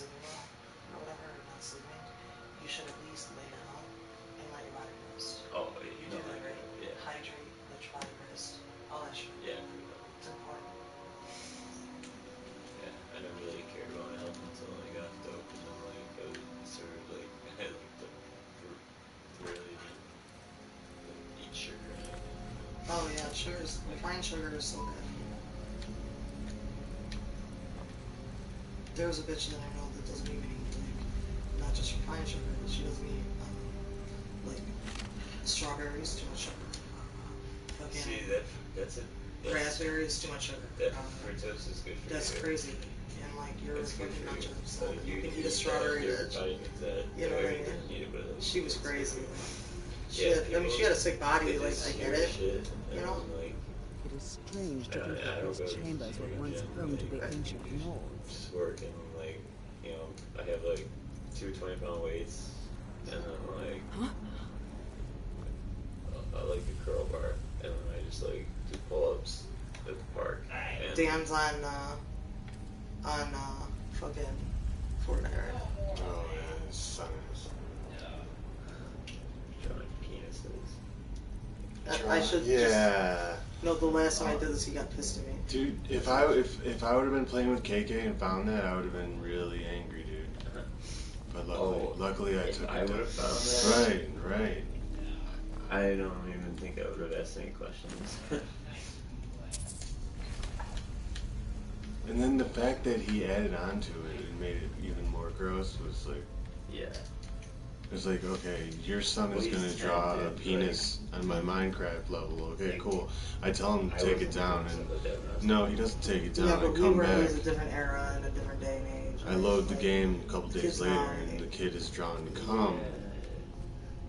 sleeping well or whatever, or not sleeping, you should at least lay down and let your body rest. Oh, You no, do that, like, right? yeah. Hydrate, let your body rest, all that shit. Yeah. It's important. Yeah, I never really cared about my health until I got dope, and then like I started like I like to really like eat sugar and everything. Oh yeah, refined sugar is so bad for you. There's a bitch that I know that doesn't even eat like not just refined sugar, but she doesn't eat like strawberries, too much sugar. Fucking See that's it. raspberries, too much sugar. That fructose is good for That's you. crazy. And like you're It's good fucking for you. nutso. So Like you can eat a strawberry. Your body needs that. You know what I mean? Need it, but She was crazy. Yeah, I mean, she had a sick body. Like I get it. Shit, You know. Like, It is strange to think that these chambers were once home to the ancient lords. Just working, like, you know, I have like 2 20-pound weights, and then like, I like the curl bar, and then I just like do pull-ups at the park. And Dan's on fucking Fortnite, right? Oh yeah, his son is. drawing penises. I should Yeah. just... No, the last time I did this, he got pissed at me. Dude, if I would have been playing with KK and found that, I would have been really angry, dude. But luckily I took it. I would have found that. Right. I don't even think I would have asked any questions. And then the fact that he added on to it and made it even more gross was like, Yeah. it was like, okay, your son is Well, gonna he's draw a talented, penis on my Minecraft level. Okay, cool. I tell him to I take it wasn't down, doing and stuff like that when I was no, he doesn't take it down. Yeah, I but come it back. was a different era and a different day and age. I load the Like, game a couple days kids later, now, and the like- kid is drawn to cum.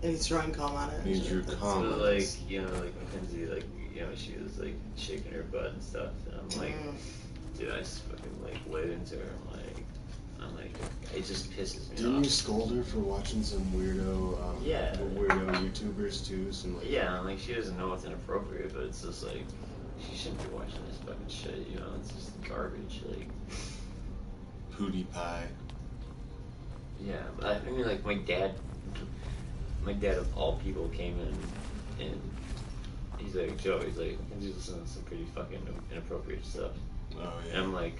And he's drawing cum on it. And he drew So cum. like, you know, like Mackenzie, like, you know, she was like shaking her butt and stuff, and I'm like, dude, I just fucking like laid into her. I'm like, it just pisses me Didn't off. you scold her for watching some weirdo, Yeah. weirdo YouTubers too? Some like, Yeah, I'm like, she doesn't know it's inappropriate, but it's just like, she shouldn't be watching this fucking shit, you know? It's just garbage, like. Pootie pie. Yeah, but I mean, like, my dad of all people came in, and he's like, Joe, he's like, Mackenzie's listening to some pretty fucking inappropriate stuff. Oh yeah. And I'm like,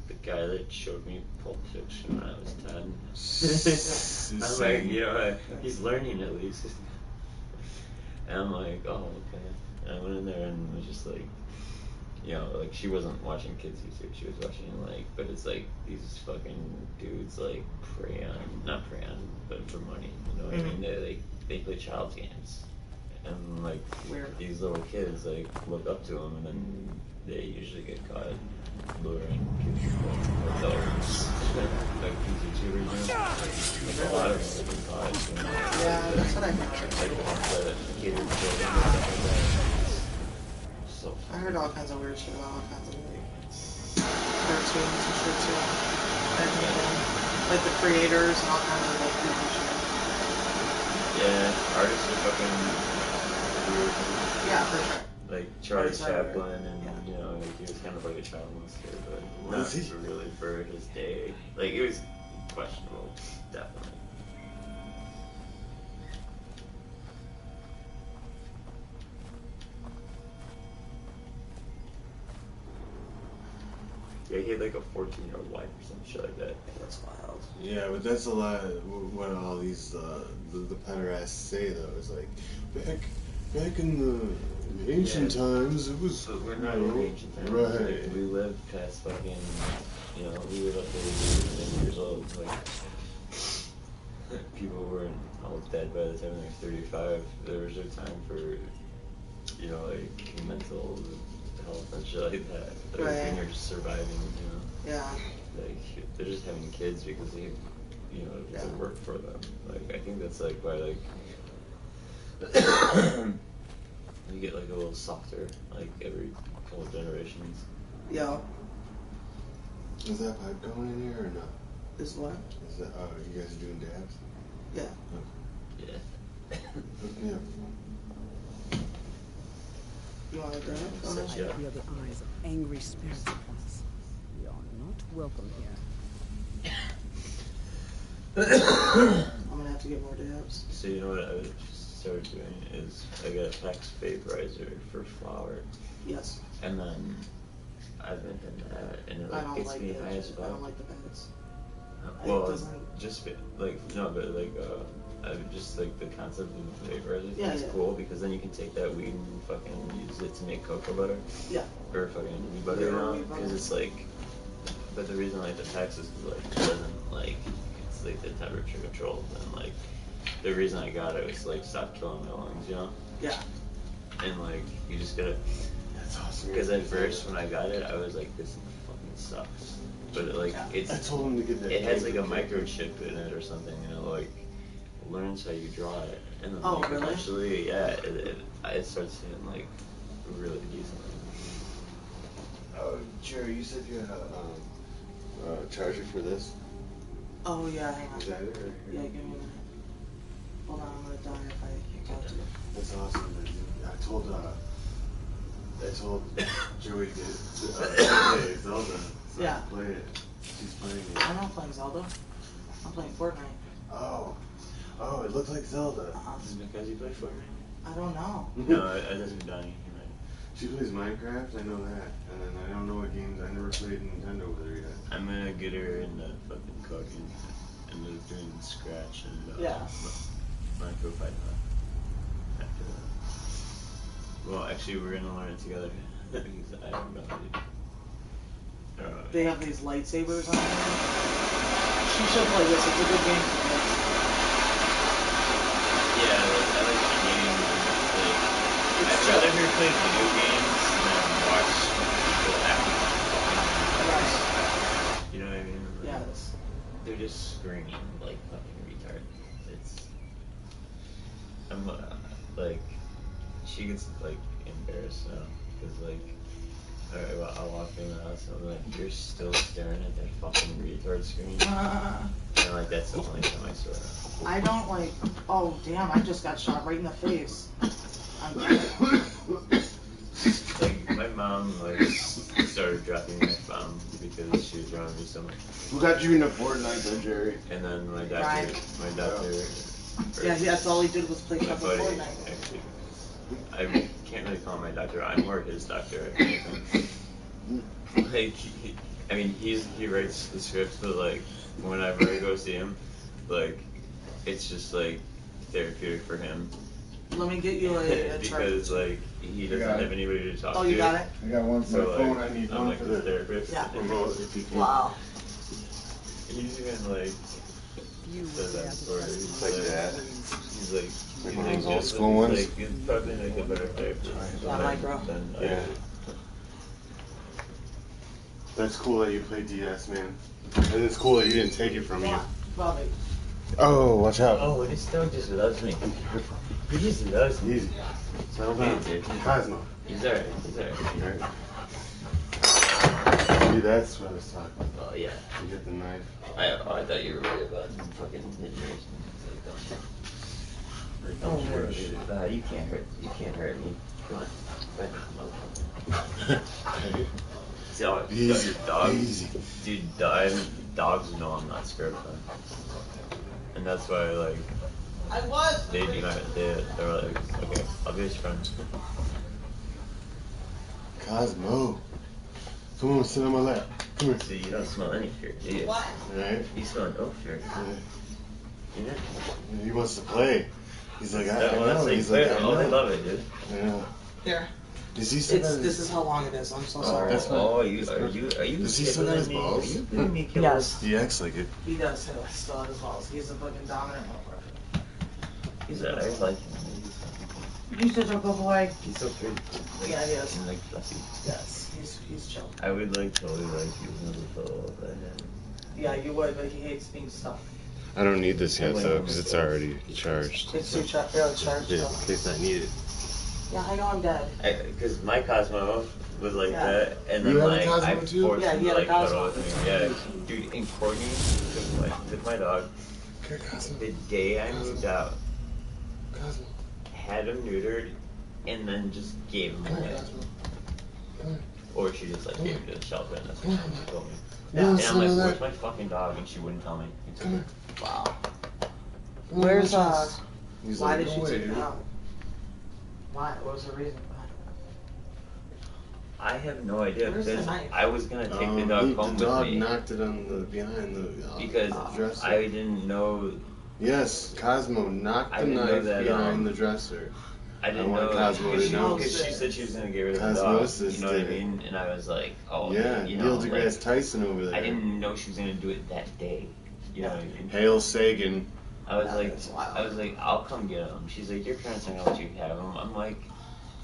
the guy that showed me Pulp Fiction when I was 10. I'm like, you know, he's learning at least. And I'm like, oh, okay. And I went in there and was just like, you know, like, she wasn't watching kids YouTube, she was watching, like, but it's like, these fucking dudes, like, not prey on, but for money, you know what I mean? They play child's games. And, like, Weird. these little kids, like, look up to them, and then they usually get caught luring kids to adults. Like, these YouTubers, you know? Like, a lot of them have been caught. Yeah, that's what I heard. Like, the kid and stuff like that. So I heard all kinds of weird shit about all kinds of like cartoons and shit too. Back in the day. Like the creators and all kinds of like creepy shit. yeah, artists are fucking weird. Yeah, for sure. Like Charlie Artists are weird. Chaplin, and Yeah. you know, like, he was kind of like a child monster, but Was not he? really for his day. Like, it was questionable, definitely. Yeah, he had like a 14-year-old wife or some shit like that. That's wild. Yeah, but that's a lot of what all these the pederasts say though. Is like back in the ancient times, it was. But we're not in ancient times. Right. Like, we lived past fucking, you know, we lived up to 10 years old. Like, people were all dead by the time they were 35. There was no time for, you know, like, mental health and shit like that. Like, Right. when you're just surviving, you know. Yeah. Like, they're just having kids because they, you know, it's a work for them. Like, I think that's like why, like, you get like a little softer, like, every couple of generations. Yo. Is that pipe going in here or not? Is what? Is that you guys are doing dabs? Yeah. Yeah. Hook me up. You want to grab it? Go Set ahead. you I up. hear the eyes of angry spirits at once. We are not welcome here. I'm gonna have to get more dabs. So you know what I started doing is I got a Pax vaporizer for flour. Yes. And then I've been doing that, and it I like don't gets like me the, high as I fuck. don't like the pads. Well, It doesn't. just like no, but like I just like the concept of vaporizer Yeah, is yeah. cool because then you can take that weed and fucking use it to make cocoa butter. Yeah. Or fucking weed butter now, because it's like. But the reason I like the Pax is like it doesn't like it's like the temperature controlled and like the reason I got it was like stop killing my lungs, you know. Yeah. And like you just gotta. That's awesome. Because at first when I got it, I was like, this fucking sucks. But like it's. I told him to get that. It has like a microchip in it or something, and it like learns how you draw it, and then Oh, like, really? eventually, yeah, it starts hitting like really decent. Oh, Jerry, you said you had a charger for this. Oh yeah, hang on. Is that it? Right Yeah, here? give me a minute. Hold on, I'm gonna die if I can't talk to you. That's awesome. Man. I told Joey to play Zelda. So Yeah. Play it. She's playing it. I'm not playing Zelda. I'm playing Fortnite. Oh, it looked like Zelda. Is it because you play Fortnite? I don't know. No, it doesn't Donnie. She plays Minecraft, I know that. And then I don't know what games. I never played Nintendo with her yet. I'm gonna get her into fucking cooking and doing Scratch and Yeah. Micro Python. After that. Well, actually, we're gonna learn it together. Because I don't know how to. They have these lightsabers on there. She should play this. It's a good game for kids. Yeah, like, I like the games. Like, I'd rather her play video games than watch people act Right. You know what I mean? Like, Yes. they're just screaming like fucking retard. I'm like, she gets like embarrassed now because like, alright, well, I'll walk in the house and I'm like, you're still staring at that fucking retard screen. And like that's the only time I saw her. I don't like. Oh damn! I just got shot right in the face. I'm dead. Like my mom like started dropping my phone because she was around me so much. Who got you into Fortnite though, Jerry? And then my Right. doctor. Yeah, that's all he did was play My fucking buddy, Fortnite. actually. I can't really call him my doctor. I'm more his doctor. If anything. Like, I mean, he writes the scripts, but like, whenever I go see him, like, it's just like therapeutic for him. Let me get you a Because like he doesn't have anybody to talk to. Oh, you got it? I got one for So my like, phone. I need I'm one like for the the therapist. Yeah. remote if you can. Wow. He's even like You says will that have to story. trust He's me. like that. He's like Like one of those old school he's ones? like, you'd probably make a better therapist. Yeah, micro. Than I Yeah. do. That's cool that you play DS, man. And it's cool that you didn't take it from you. Probably. Oh, watch out. Oh, this dog just loves me. He just loves me. Easy. Settle down. Dude. Cosmo. He's alright. He's alright. Alright. See, that's what I was talking about. Oh yeah. You get the knife. I thought you were worried about fucking hitting Don't worry. You can't hurt me. Come on. So, Easy. dogs, Easy. dude, dogs know I'm not scared of them, and that's why like I was. they're like, okay, I'll be his friend. Cosmo. Come on, sit on my lap. Come here. See, you don't smell any fear, do you? What? Alright? You smell no fear. Yeah. Yeah. He wants to play. He's like, I Well, that's know. like He's like, fair. I Oh, I know. love it, dude. Yeah. Here. Does he still got This is how long it is. I'm so sorry. that's fine. Are you Does he still got his killing me? balls? Are you giving me kills? Yes. He acts like it. He does still have his balls. He's a fucking dominant motherfucker. He's I like him. He's such a good boy. He's so pretty. Yeah, he is. And like fluffy. Yes, he's chill. I would like totally like you with a little bit. Yeah, you would, but he hates being stuck. I don't need this yet, though, because it's already charged. It's too charged. Yeah, in case I need it. Yeah, I know I'm dead. Because my Cosmo was like Yeah. that, and then You had a like Cosmo I too? forced Yeah, him he to had a like cuddle Cosmo. with me. Yeah, dude, and Courtney took my dog. Okay, Cosmo. The day I moved out, Cosmo. had him neutered, and then just gave him Come here, away. Cosmo. Come here. Or she just like gave me to the shelter and that's what she told me. No, And I'm some like, of where's that. my fucking dog? And she wouldn't tell me. Come here. Wow. Come on, Where's, watch this. He's why like, did she "No take way, it dude." out? Why? What was the reason behind it? I have no idea Where's the because knife? I was gonna take the dog home The dog with me knocked it on the behind the because dresser. I didn't know. Yes, Cosmo knocked I the didn't know knife that, behind the dresser. I didn't want know Cosmo to because know. she said she was gonna get rid of the dog. Cosmosis You know what I did it. mean? And I was like, oh Yeah, you know, Neil deGrasse like, Tyson over there. I didn't know she was gonna do it that day. You know what I mean? Hail Sagan. I was Yeah, like, that's wild. I'll come get him. She's like, your parents aren't gonna let you have him. I'm like,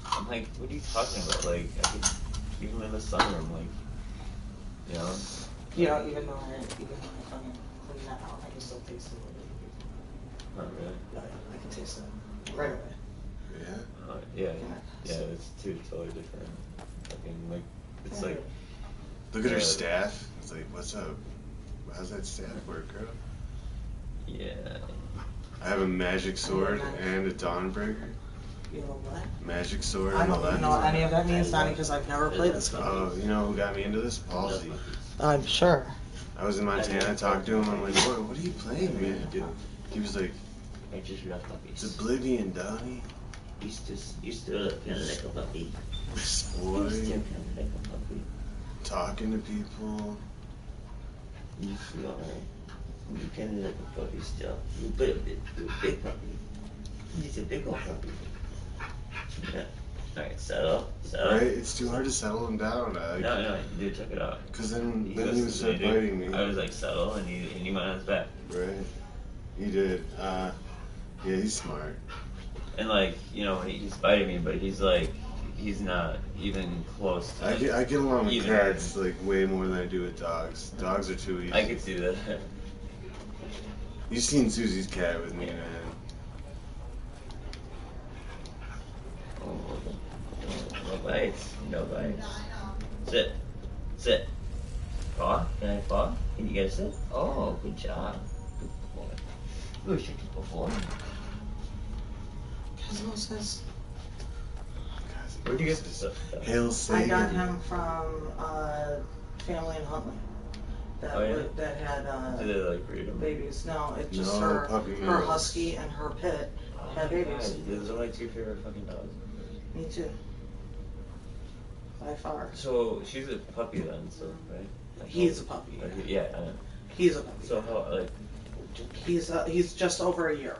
what are you talking about? Like, I could keep him in the sunroom, like, you know? You know, even though I fucking clean that out, I can still taste it. Not really. Yeah, I can taste it right away. Yeah. Yeah, it's two totally different. Fucking like, it's like. Look at her staff. It's like, what's up? How's that staff work, girl? Yeah. I have a magic sword and a Dawnbreaker. You know what? Magic sword I and a don't even know what any of that means, Donnie, because I've never played this game. Oh, you know who got me into this? Palsy. I'm sure. I was in Montana, talked to him. I'm like, what are you playing, man? Dude? He was like, I just left puppies. it's Oblivion, Donnie. You still look kind of like a puppy. You Boy, still kind of like a puppy. talking to people. You feel alright. You kind of like a puppy still. You put a big puppy. He's a big old puppy. Yeah. Alright, settle. Right? It's too hard to settle him down. No, dude, check it out. Because then he listened would to start me, dude. biting me. I was like, settle, and he went on his back. Right. He did. Yeah, he's smart. And like, you know, he's biting me, but he's like, he's not even close to I get along with even- cats like way more than I do with dogs. Dogs are too easy. I could see that. You've seen Susie's cat with me, man. No bites. No bites. Sit. Sit. Paw? Can I paw? Can you get a sit? Oh, good job. Good boy. You were shaking before. Cosmo says Where'd you get this stuff? Hail I Sagan. got him from family in Huntley that Oh, yeah? that had Did they like breed them? babies. No, it's just No, her puppy her mills. husky and her pit had babies. God, those are my two favorite fucking dogs. Me too. By far. So she's a puppy then, so right? Like, He's a puppy. Yeah, I know. He's a puppy. So how like? He's just over a year.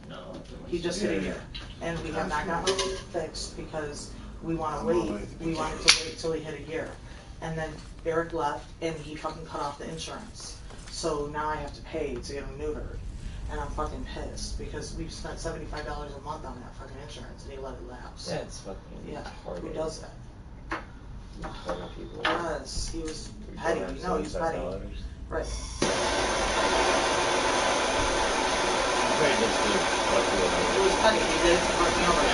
No. He just hit a year, and we have not gotten him fixed because we want to wait. We wanted to wait till he hit a year, and then Eric left, and he fucking cut off the insurance. So now I have to pay to get him neutered, and I'm fucking pissed because we've spent $75 a month on that fucking insurance, and he let it lapse. That's fucking Yeah, hard. who does that? Retarded people. Yes, he was petty. No, he was petty. Right. It was petty. He did it to fuck me over.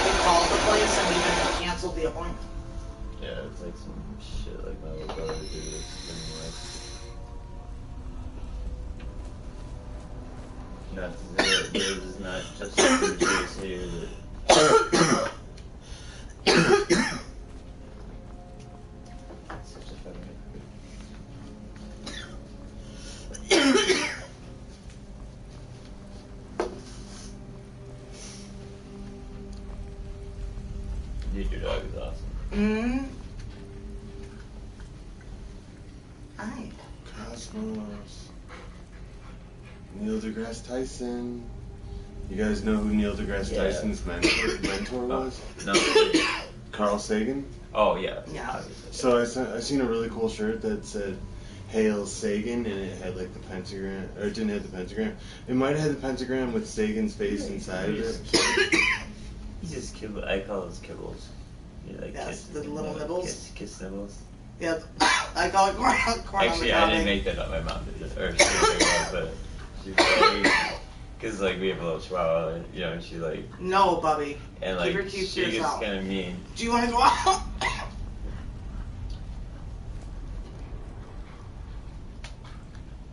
He called the place and even canceled the appointment. Yeah, it's like some shit like my little brother would do this anyway. Not this is not just the juice here that such a fucking Dude, your dog is awesome. Mm-hmm. Hi. Cosmos. Neil deGrasse Tyson. You guys know who Neil deGrasse Yeah. Tyson's mentor was? No. Carl Sagan. Oh yeah. Yeah. Obviously. So I seen a really cool shirt that said "Hail Sagan" and it had like the pentagram, or it didn't have the pentagram. It might have had the pentagram with Sagan's face inside of it. He's just kibble. I call those kibbles. You know, like Yes, kiss, the little nibbles? Kiss nibbles. Yeah, I call it corn on Actually, the I cob. didn't make that up. My mom did it, or she did it, but she's like, because like we have a little chihuahua, you know, and she like, No, Bubby. and Keep like your teeth to she gets yourself. kind of mean. Do you want to go out?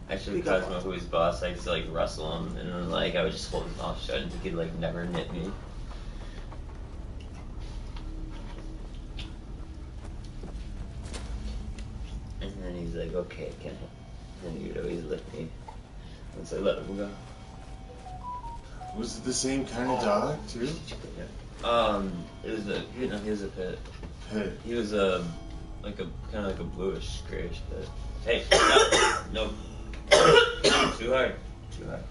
Actually, We go Cosmo, who was boss, I used to like wrestle him, and then like I would just hold his mouth shut, and he could like never nip me. he's like, okay, can I? And he would always lick me once I let him go. Was it the same kind of dog too? It was a, he was a pit. Pit. He was like a kind of like a bluish grayish pit. Hey, no, too hard, too hard,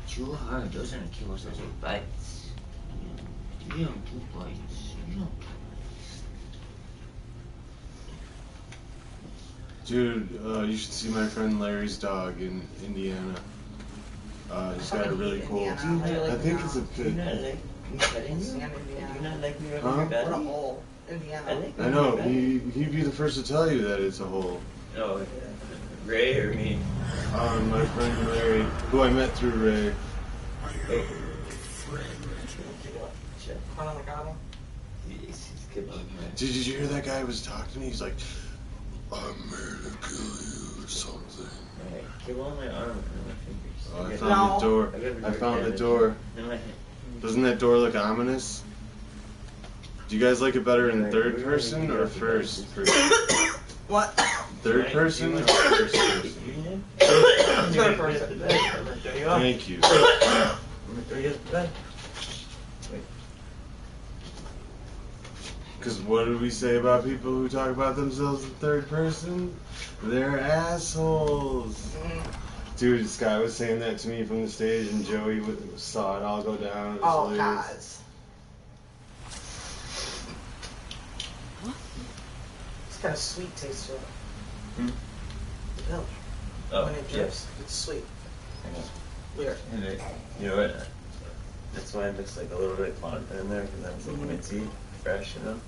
too hard. Those aren't kills, those are bites. You don't do bites. You don't do Dude, you should see my friend Larry's dog in Indiana. He's got a really cool. I think it's a Do you pit. not like me petting you? Stand Do Indiana. you not like me rubbing Huh? your What a belly? hole. Indiana. like I know. He'd be the first to tell you that it's a hole. Oh, Ray or me? My friend Larry, who I met through Ray. Finally got him. He's killing me. Did you hear that guy was talking to me? He's like, I'm here to kill you or something. Alright, kill on my arm and my fingers. Oh, I got- found the door. I got I found the damage door. in my hand. Doesn't that door look ominous? Do you guys like it better in third person or first person? What? Third Right, person you or want- first person? You did? Third person. I'm gonna throw you off. Thank you. I'm gonna throw you off the bed. Wait. Because what did we say about people who talk about themselves in third person? They're assholes. Dude, this guy was saying that to me from the stage, and Joey saw it all go down. It was Oh, hilarious. guys. It's got a sweet taste to it. Hmm? The milk. Oh, When it drips, it's sweet. I know. Weird. And you know what? That's why I mixed like a little bit of Klonopin in there, because that's like minty, fresh, you know?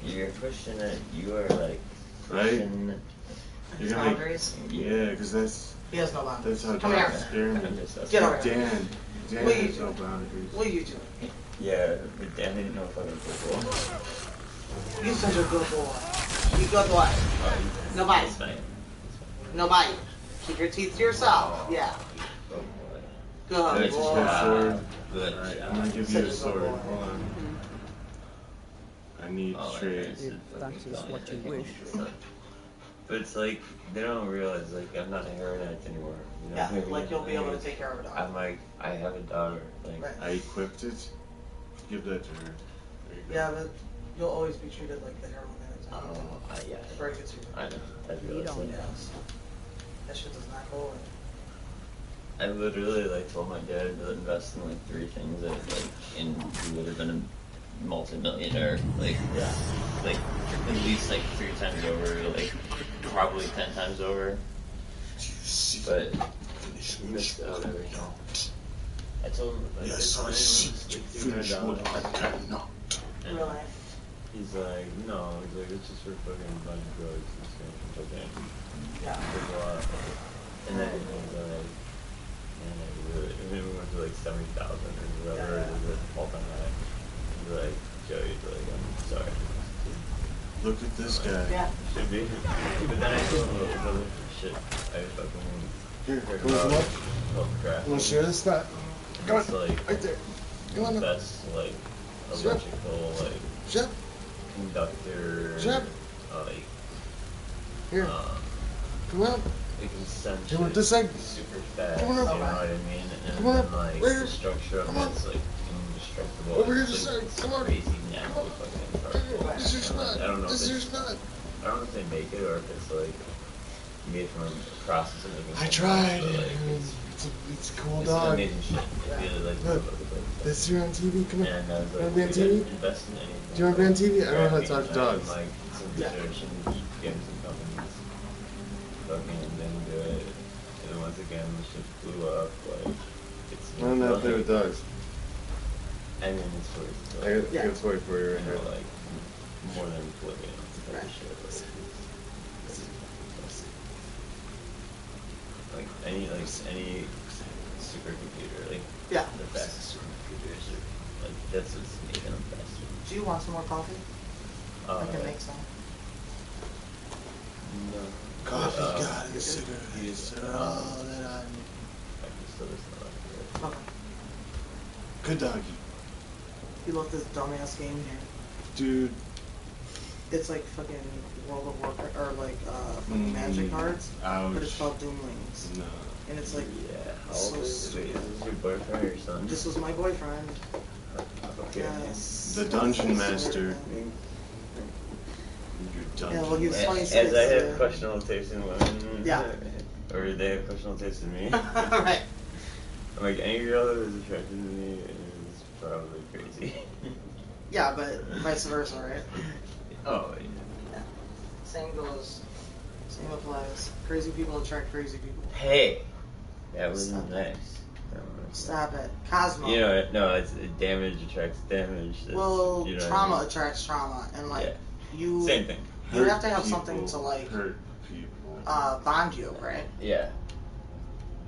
You're pushing it. You are like pushing. His You're gonna make- boundaries. Yeah, because He has no boundaries. that's how Come dogs here. scare me. I'm just Get over here. Dan What are you has no doing? boundaries. What are you doing? Yeah, but Dan didn't know if I was football. You're such a good boy. You good boy. No bite. It's fine. No bite. Keep your teeth to yourself. Yeah. Oh boy. Good Good boy. job. Sword. Good Alright, job. I'm gonna give you Such a a good sword. boy. Hold on. I need Oh, trade. okay. If that is what you wish. But it's like they don't realize like I'm not a heroin addict anymore. You know Yeah, what I mean? like you'll be able to take care of a dog. I'm like I have a daughter. Like Right. I equipped it. Give that to her. There you go. Yeah, but you'll always be treated like the heroin addict. yeah. Very good treatment. I know. I You realize don't that. know. That shit does not go away. I literally like told my dad to invest in like 3 things that like and he would have been a multi-millionaire like at least like 3 times over, like probably 10 times over. But he missed out everything. I told him like Yes, I seek to finish what I cannot. And Really? he's like, no, he's like, it's just for fucking buying drugs and stuff. Okay. Yeah. There's a lot. And then he's like, and then we went to like 70,000 or whatever it is at all-time high. He's like, Joey's like, I'm sorry. Look at this guy. Yeah. Should be. But then I told him about this other shit I fucking Here, heard come on, about come on. called crack. You want to share this spot? Come on. It's like Right there. Come on the up. best like Sure. electrical like Shut up. conductor Sure. like Here. Come on. it can send Come on, shit this side. super fast, Come on you up. know what I mean? And Come on then up. like Right the here. structure of Come on. it's like indestructible. Over here It's, this like, side. Come on. crazy Come natural on. fucking Right here. particle. This is your And, like, spot. I don't know This if is your it's, spot. I don't know if they make it or if it's like made from a process of making I something tried. else, but, like, It's a cool it's dog. amazing shit. I really like Look. the like, This here on TV. Come on. and I was You wanna like, be on we TV? didn't invest in anything. Do you want to be on TV? I don't know how to Graphene talk to and, dogs. Like some research and getting some companies fucking didn't do it. And then once again, the shit blew up. Like it's. I don't know how to play with dogs. I mean, it's for I got a toy for you right you know, here. like more than living type of shit. Like any supercomputer, like Yeah. the fastest supercomputers are like that's what's making them faster. Do you want some more coffee? I can make some. No. Coffee, Uh, God, and cigarettes are all that I need. I can still listen to that. Okay. Good doggy. He left this dumbass game here. Dude. It's like fucking World of Warcraft, or like fucking Magic cards, Ouch. but it's called Doomlings. No. And it's like, Yeah, how so old is stupid. this your boyfriend or your son? This was my boyfriend. Okay. Yes. The Dungeon Master. Your Yeah, well, he was As 26. I have yeah. questionable taste in women. Yeah. Or they have questionable taste in me. Right. I'm like, any girl who is attracted to me is probably crazy. Yeah, but vice versa, right? Oh, Yeah. Same goes. Same applies. Crazy people attract crazy people. hey, that was Stop it. nice. Stop it. Cosmo. You know, no, it's damage attracts damage. That's, Well, you know what I trauma mean? attracts trauma, and like Yeah. you, Same thing. you have to Hurt have something people to like hurt people. bond you, right? Yeah.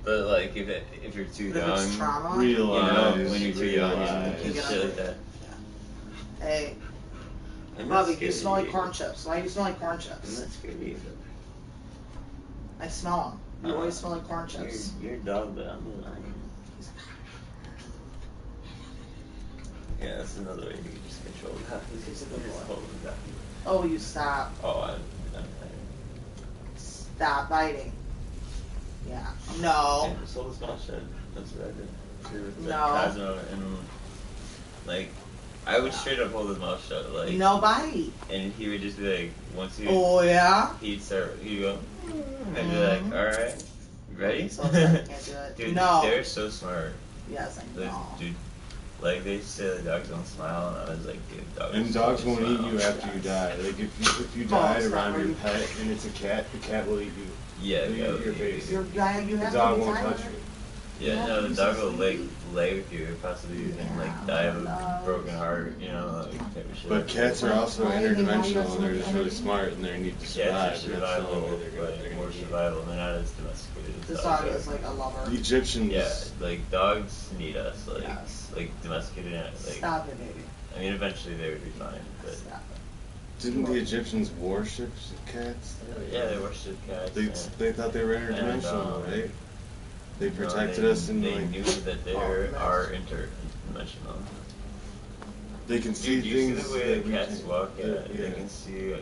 But like, if you're too But if young, it's trauma, you know, Realize. when you're too young, realize. and shit like that. hey, I'm not Bobby, scared you of smell like you. corn chips. Why do you smell like corn I'm chips? not scared of you. I smell them. You always smell like corn chips. You're a dog, but I'm a lion. Yeah, that's another way you can just control that. He's a good Just boy. hold him down. Oh, you stop. Oh, I'm Stop biting. Yeah. No. Yeah, just hold his mouth shut. That's what I did. Too, with No. Cosmo and like, I would straight up hold his mouth shut, like, No bite. and he would just be like, once he, Oh yeah. he'd go, and I'd be like, all right, ready? So upset I can't do it. Dude, No. they're so smart. Yes, I Those, know. dude, like they say the dogs don't smile, and I was like, dude, dogs. And dogs won't eat smile. you after you die. Like if you Oh, died it's not around where your you- pet and it's a cat, the cat will eat you. Yeah, They'll go eat your face. You have The to dog be won't tired. touch you. Yeah, Yeah, no, the he's dog so will sweet. lay with you, possibly even like die of a broken heart, you know, like type of shit. But cats are also Why do they want you to interdimensional. They're just have really any- smart and they need to Cats survive. are and that's the survival, only way they're like gonna more eat you. survival. They're not as domesticated as This dogs dog are. is like a lover. The Egyptians. Yeah, like dogs need us, like Yes. like domesticated, like Stop it, baby. I mean, eventually they would be fine, but Stop it. Didn't the Egyptians worship cats? yeah, they worship cats. They thought they were interdimensional, right? They protected us and they like knew that they are interdimensional. they can see Dude, you see things the way that that we cats can't. walk? Yeah, Yeah. they can see,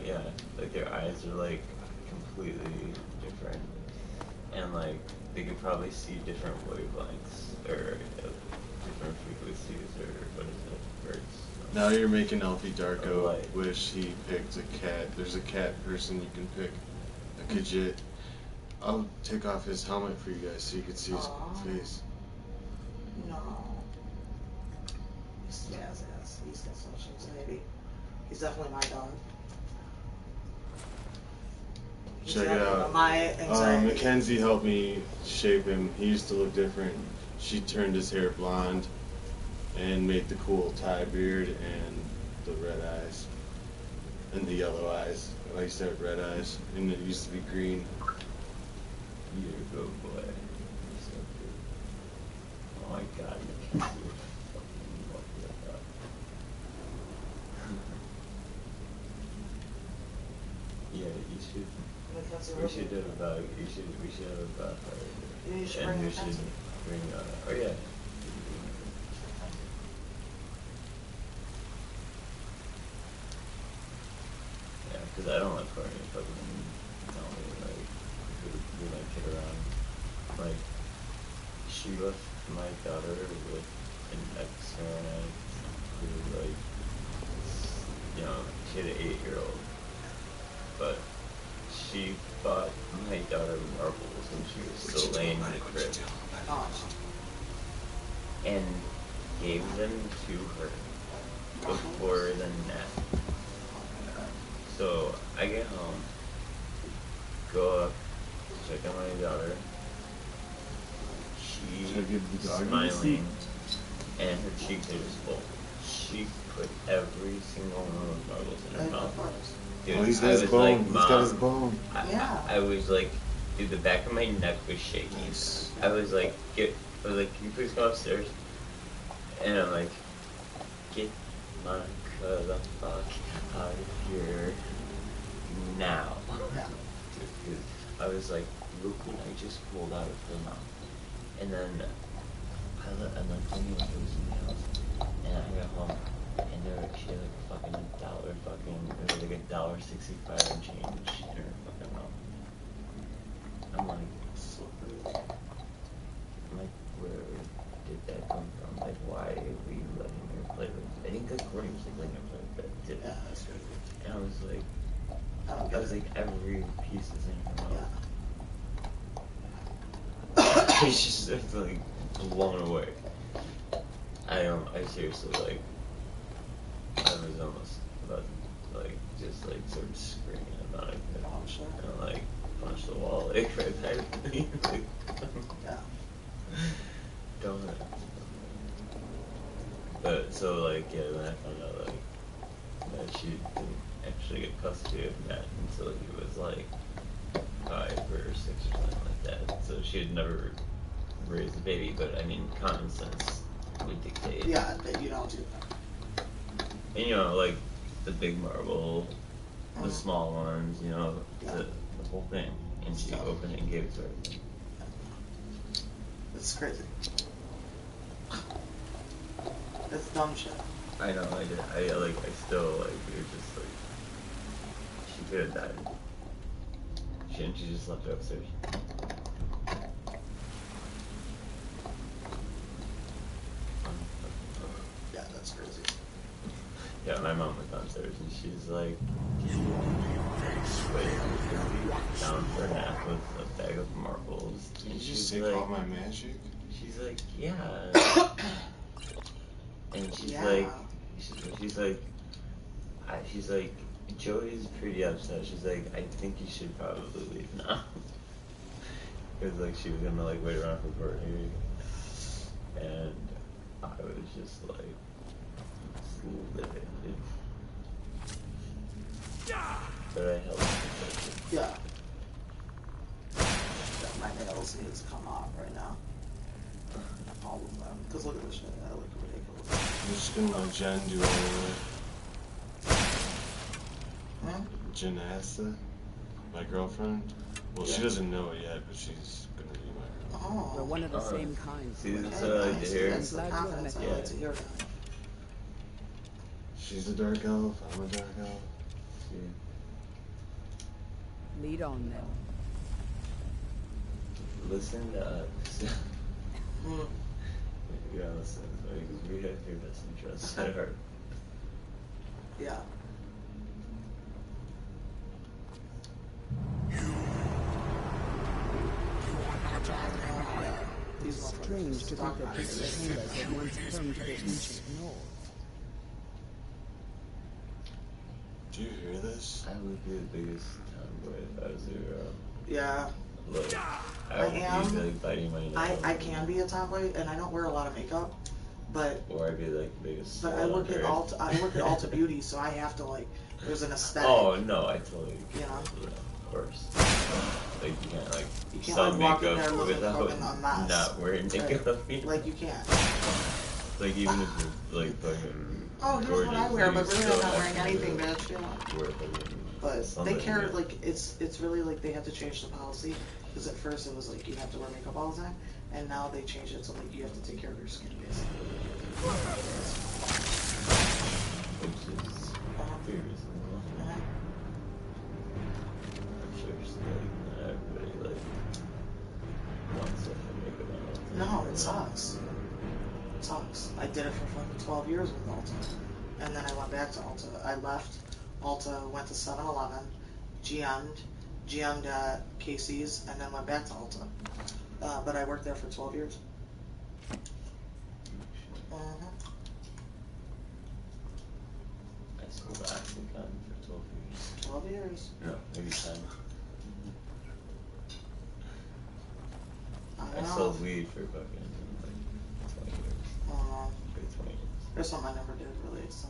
like their eyes are like completely different. And like, they could probably see different wavelengths, or different frequencies, or what is it, birds. Now you're making Elfie Darko Light. wish he picked a cat. There's a cat person you can pick. A Kajit. I'll take off his helmet for you guys so you can see his Aw. face. No. He's jazz ass. He's got so much anxiety. He's definitely my dog. He's Check it definitely out. My anxiety. Mackenzie helped me shape him. He used to look different. She turned his hair blonde and made the cool tie beard and the red eyes and the yellow eyes. I used to have red eyes and it used to be green. You're a good boy. You're so good. Oh my god, you can't see it. Fucking look like that. Yeah, you should. We should have about. We should have about. You should and bring we the should pencil. bring. Oh yeah. Yeah, because I don't like Courtney fucking tell me like who my kid around. Like she left my daughter with an ex-man who like she had an 8-year-old, but she bought my daughter marbles when she was still laying in the crib Oh. and gave them to her before the nap. So I get home, go up, check on my daughter. Should I give the dog a Smiling, seat? and her cheeks are just full. She put every single one of those marbles in her mouth. Dude, Oh, he's got I his was bone. like, He's got his Mom, bone. Yeah. I was like, dude, the back of my neck was shaking. I was like, can you please go upstairs? And I'm like, get Monica the fuck out of here now. Yeah. Dude, I was like, look what I just pulled out of her mouth. And then I'm like, thinking like it was in the house. And I got home, 65 and change in her fucking mouth. I'm like, So crazy. I'm like, where did that come from? Like, why were you letting her play with? I think because Courtney was like letting her play with that too. Yeah, that's crazy. And I was like, I don't get it. every piece is in her mouth. Yeah. She's just like blown away. I seriously like, I was almost about to like just like sort of screaming about it. Oh, sure. And like punch the wall like right back at me. Like, Yeah. don't. But so like yeah, then I found out like that she didn't actually get custody of Matt until he was like 5 or 6 or something like that. So she had never raised a baby, but I mean common sense would dictate. Yeah, that you don't do that. And you know, like the big marble, the small ones, you know, the whole thing. And she opened it and gave it to her. It's crazy. It's dumb shit. I know, I still, like, you're just, like, she could have died. She just left her upstairs. Yeah, that's crazy. Yeah, my mom was downstairs, and she's like, down for a nap with a bag of marbles. Did And you she's just take like, all my magic? she's like, yeah. And she's Yeah. like, she's like, Joey's pretty upset. She's like, I think you should probably leave now. Because like she was gonna like wait around for Courtney, and I was just like, livid. But I held it. Yeah. My nails need to come off right now. All of them. Because look at this shit. That look ridiculous. I'm just gonna let Jen do it anyway. Hmm? Janessa, my girlfriend. Well, she Yeah. doesn't know it yet, but she's gonna be my girlfriend. We're Oh. one of the same kind. See, When that's I- what I like to hear. That's the I'm glad you confidence I met like to hear that. She's a dark elf. I'm a dark elf. Lead on then. Listen to us. Mm. Yeah, listen, because we have your best interests at heart. Yeah. These Strange to think that this chamber had once come to the ancient north. Do you hear this? I would be the biggest tomboy if I was your Yeah. look. I would am. be like biting my nails. I can be a tomboy, and I don't wear a lot of makeup, but Or I'd be like the biggest. I work at Alta. Ulta Beauty, so I have to like. There's an aesthetic. Oh no, I totally. Yeah. Of course. Like you can't like You can't, sell like, walk in makeup there looking without fucking a mess. not wearing Right. makeup. Like you can't. Like even if you're like fucking. Oh, here's what I gorgeous, wear, you but really still I'm not have wearing to anything, bitch. Yeah. wear fucking But they something, care, yeah. like, it's really like they have to change the policy, because at first it was like you have to wear makeup all the time, and now they changed it so like you have to take care of your skin, basically. Which is pretty reasonable. I'm sure it's like not everybody like wants to have makeup on all the time. No, it sucks. It sucks. I did it for fucking 12 years with Ulta, and then I went back to Ulta. I left Ulta, went to 7-Eleven, GM'd at Casey's, and then went back to Ulta. But I worked there for 12 years. I sold Oxycontin for 12 years. 12 years. No, maybe 10. I I know. sold weed for fucking like 20 years. For 20 years. There's something I never did really, so.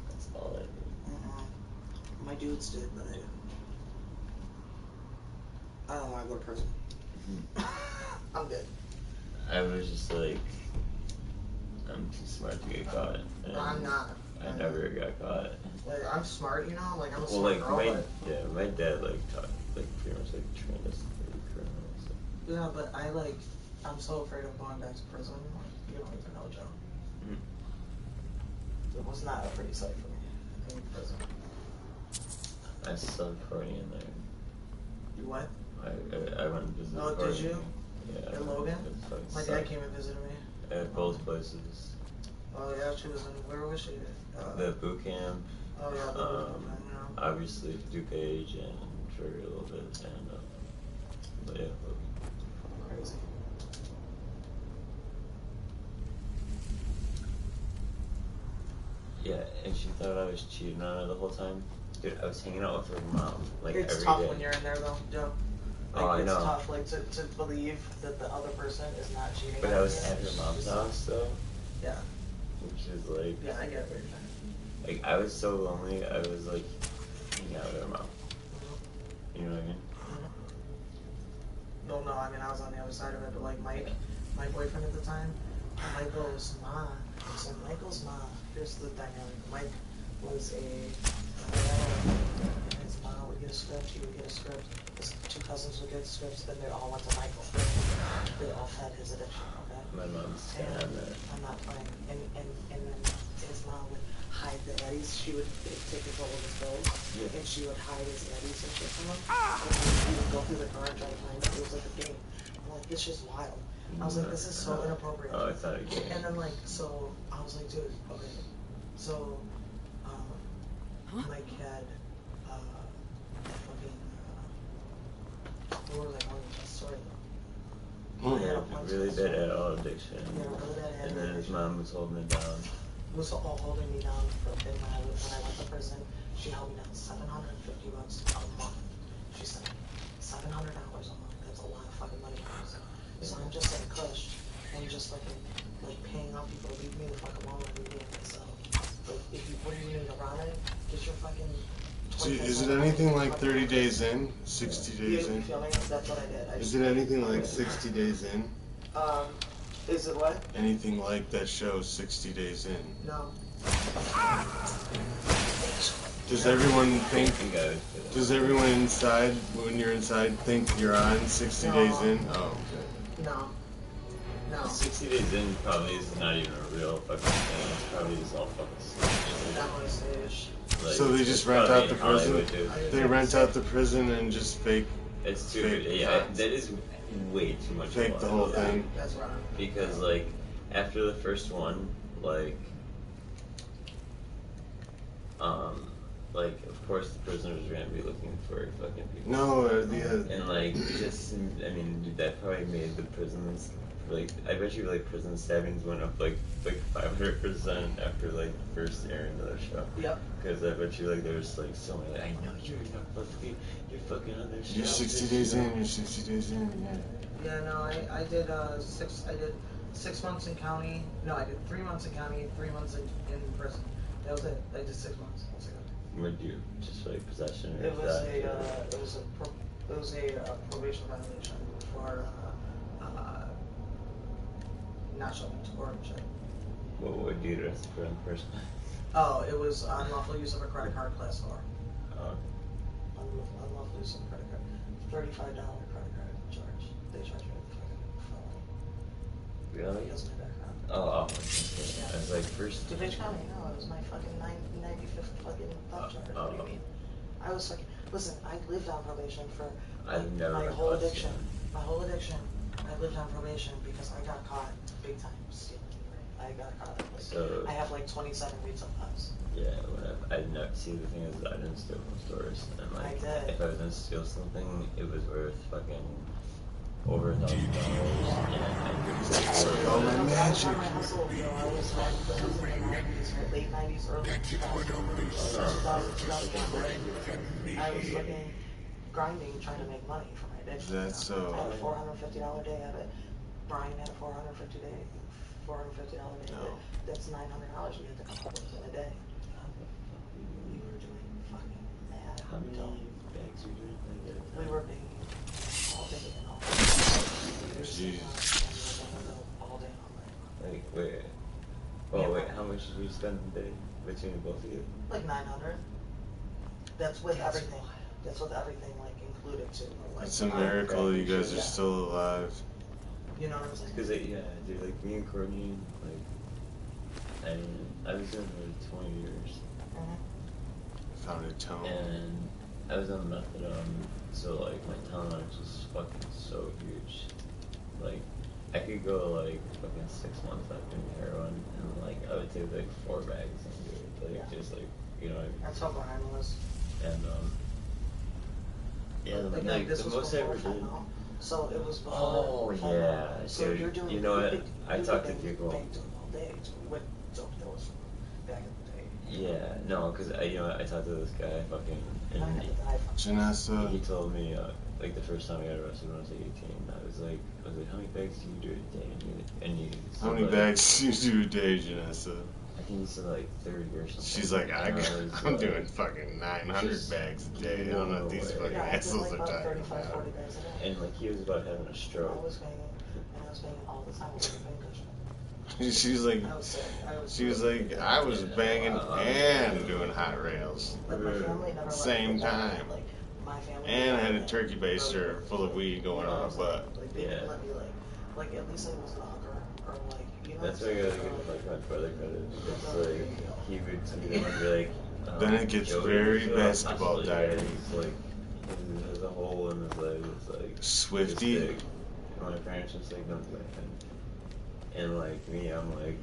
That's all I did. My dudes did, but I didn't. I don't want to go to prison. I'm good. I was just like, I'm too smart to get caught. And I'm not. I never got caught. Like, I'm smart, you know? Like, I'm a Well, smart like girl, my dad like taught, like pretty much like trained us to be criminals. So. Yeah, but I'm so afraid of going back to prison. Like, you don't even know, Joe. Mm. It was not a pretty sight for me in prison. I saw Courtney in there. You what? I went and visited. Oh, did you? Yeah. In Logan? My dad came and visited me. At both places. Oh yeah, she was in. Where was she? The boot camp. Oh yeah, the boot camp. Yeah. Obviously DuPage and for a little bit, and but yeah, Logan. Crazy. Yeah, and she thought I was cheating on her the whole time. Dude, I was hanging out with her mom like It's every tough day. when you're in there though, Joe. Like, Oh, I it's know. tough, like to believe that the other person is not cheating. But on I was you. at her mom's house though. Yeah. Which is like. Yeah, I get what you're saying. Like I was so lonely. I was like hanging out with her mom. You know what I mean? No, I mean I was on the other side of it, but like Mike, my boyfriend at the time, Michael's mom. So Michael's mom. Here's the dynamic. Mike was and his mom would get a script. He would get a script. His two cousins would get scripts. Then they all went to Michael. They all fed his addiction. Okay. My mom's And on that. I'm not playing. And then his mom would hide the eddies. She would take control of his bills, and she would hide his eddies and shit from him. And he would go through the car and try to find it. It was like a game. I'm like, this is wild. I was like, this is so inappropriate. Oh, I thought it was. And then like, so I was like, dude, okay. So, Mike had fucking. What was I going with that story though? I had a bunch Really of bad stuff. alcohol addiction. Yeah, really bad And then his addiction. mom was holding it down. Was all holding me down for when I went to prison. She held me down $750 a month. She said $700 a month. That's a lot of fucking money. So I'm just like cush and just like paying out people to leave me the fuck alone and leave me in myself. Like if you what do you need to run it? Get your fucking. Is it anything like 30 days in? 60 days You in? feel me? That's what I did. Is it anything like 60 days in? Is it what? Anything like that show 60 days in? No. Does everyone think? I would feel Does everyone inside, when you're inside, think you're on 60 days in? Oh, okay. No. 60 days in probably is not even a real fucking thing. It's probably just all fucking staged. That was stage. Like, So they it's just rent probably out the in Hollywood, prison? too. They rent out the prison and just fake It's too fake yeah, crimes. that is way too much. Fake the whole thing. That's right. Because like after the first one, like of course the prisoners are gonna be looking for fucking people. No, And like just I mean that probably made the prisons like I bet you like prison stabbings went up like 500% after like the first airing of the show. Yep. Because I bet you like there's like so many I know you're not supposed to be you're fucking on this show. You're 60 days in, you're 60 days in, yeah. Yeah, no, I did 6 months in county. No, I did 3 months in county, 3 months in prison. That was it. I did 6 months. That's it. Would you just like possession or It was theft? it was a probation violation for not showing up to court and shit. What would you arrest for in the first place? Oh, it was unlawful use of a credit card, class 4. Oh. Unlawful use of a credit card. $35 credit card charge. They charged me with fucking felony. Really? Because of my background. Oh, okay. I was like first. DuPage County, no, it was my fucking 95th fucking theft charge. What do you mean? I was fucking, listen, I lived on probation for I've never my been whole caught addiction. stealing. My whole addiction, I lived on probation because I got caught big time stealing. I got caught. Like, So- I have like 27 retail files. Yeah, I never see the thing is I didn't steal from stores, and like I did. if I was gonna steal something, it was worth fucking over $1,000, and I couldn't steal it. Oh, my My magic. hustle, you know, I was like, this was in the 90s, late 90s, early 2000, I was fucking grinding, trying to make money for my addiction. That's so- I had a $450 day habit. Brian had a $450 day habit. No. That's $900 we had to come up with in a day. We were doing fucking mad. How many until bags were you doing? we were being all day and all Jeez. all day and all night. Like wait, oh wait, how much did we spend a day between both of you? Like 900. That's with everything. That's with everything like included too. Like, It's a miracle you guys are Yeah. still alive. You know what I'm saying? Because yeah, dude, like me and Courtney, like I mean, I was in for 20 years, Mhm. Found a tone. and I was on methadone, so like my tolerance was fucking so huge. Like I could go like fucking 6 months after doing heroin, and like I would take like 4 bags and do it, like just like you know. That's how Brian was. And yeah, Like this the was most I before ever did. fentanyl. So it was before. Oh fentanyl. yeah, So dude. you're doing. You know what? I talked to big people. dope all day with dope dealers back in the day. Yeah, no, cause I talked to this guy fucking, I and had to die from. Janessa. he told me like the first time I got arrested when I was like 18, I was like, how many bags do you do a day? And he said, How many like, bags do you do a day, Janessa? I think he said like 30 or something. She's like, And was I'm like, doing fucking 900 just bags a day. I don't know what these no way. fucking Yeah, I did assholes like are about talking 35, about. 40 bags a day. And like he was about having a I stroke. was banging, and I was banging all the time with a pain cushion. She was like, I was sick. she was like, I was banging and doing hot rails. Like my family never let Same me go. time. Like my family. And I had a never turkey let me baster go. full of weed going on my butt. Like they Yeah. didn't let me like at least I wasn't a hooker or like you know. That's why I gotta give like my brother credit. It's like he would be the one to be like. Then it gets Joey, very you feel basketball possibly, diary. He's like, there's a hole in his leg. It's like Swifty. this big. And my parents just like don't do anything. And like me, I'm like,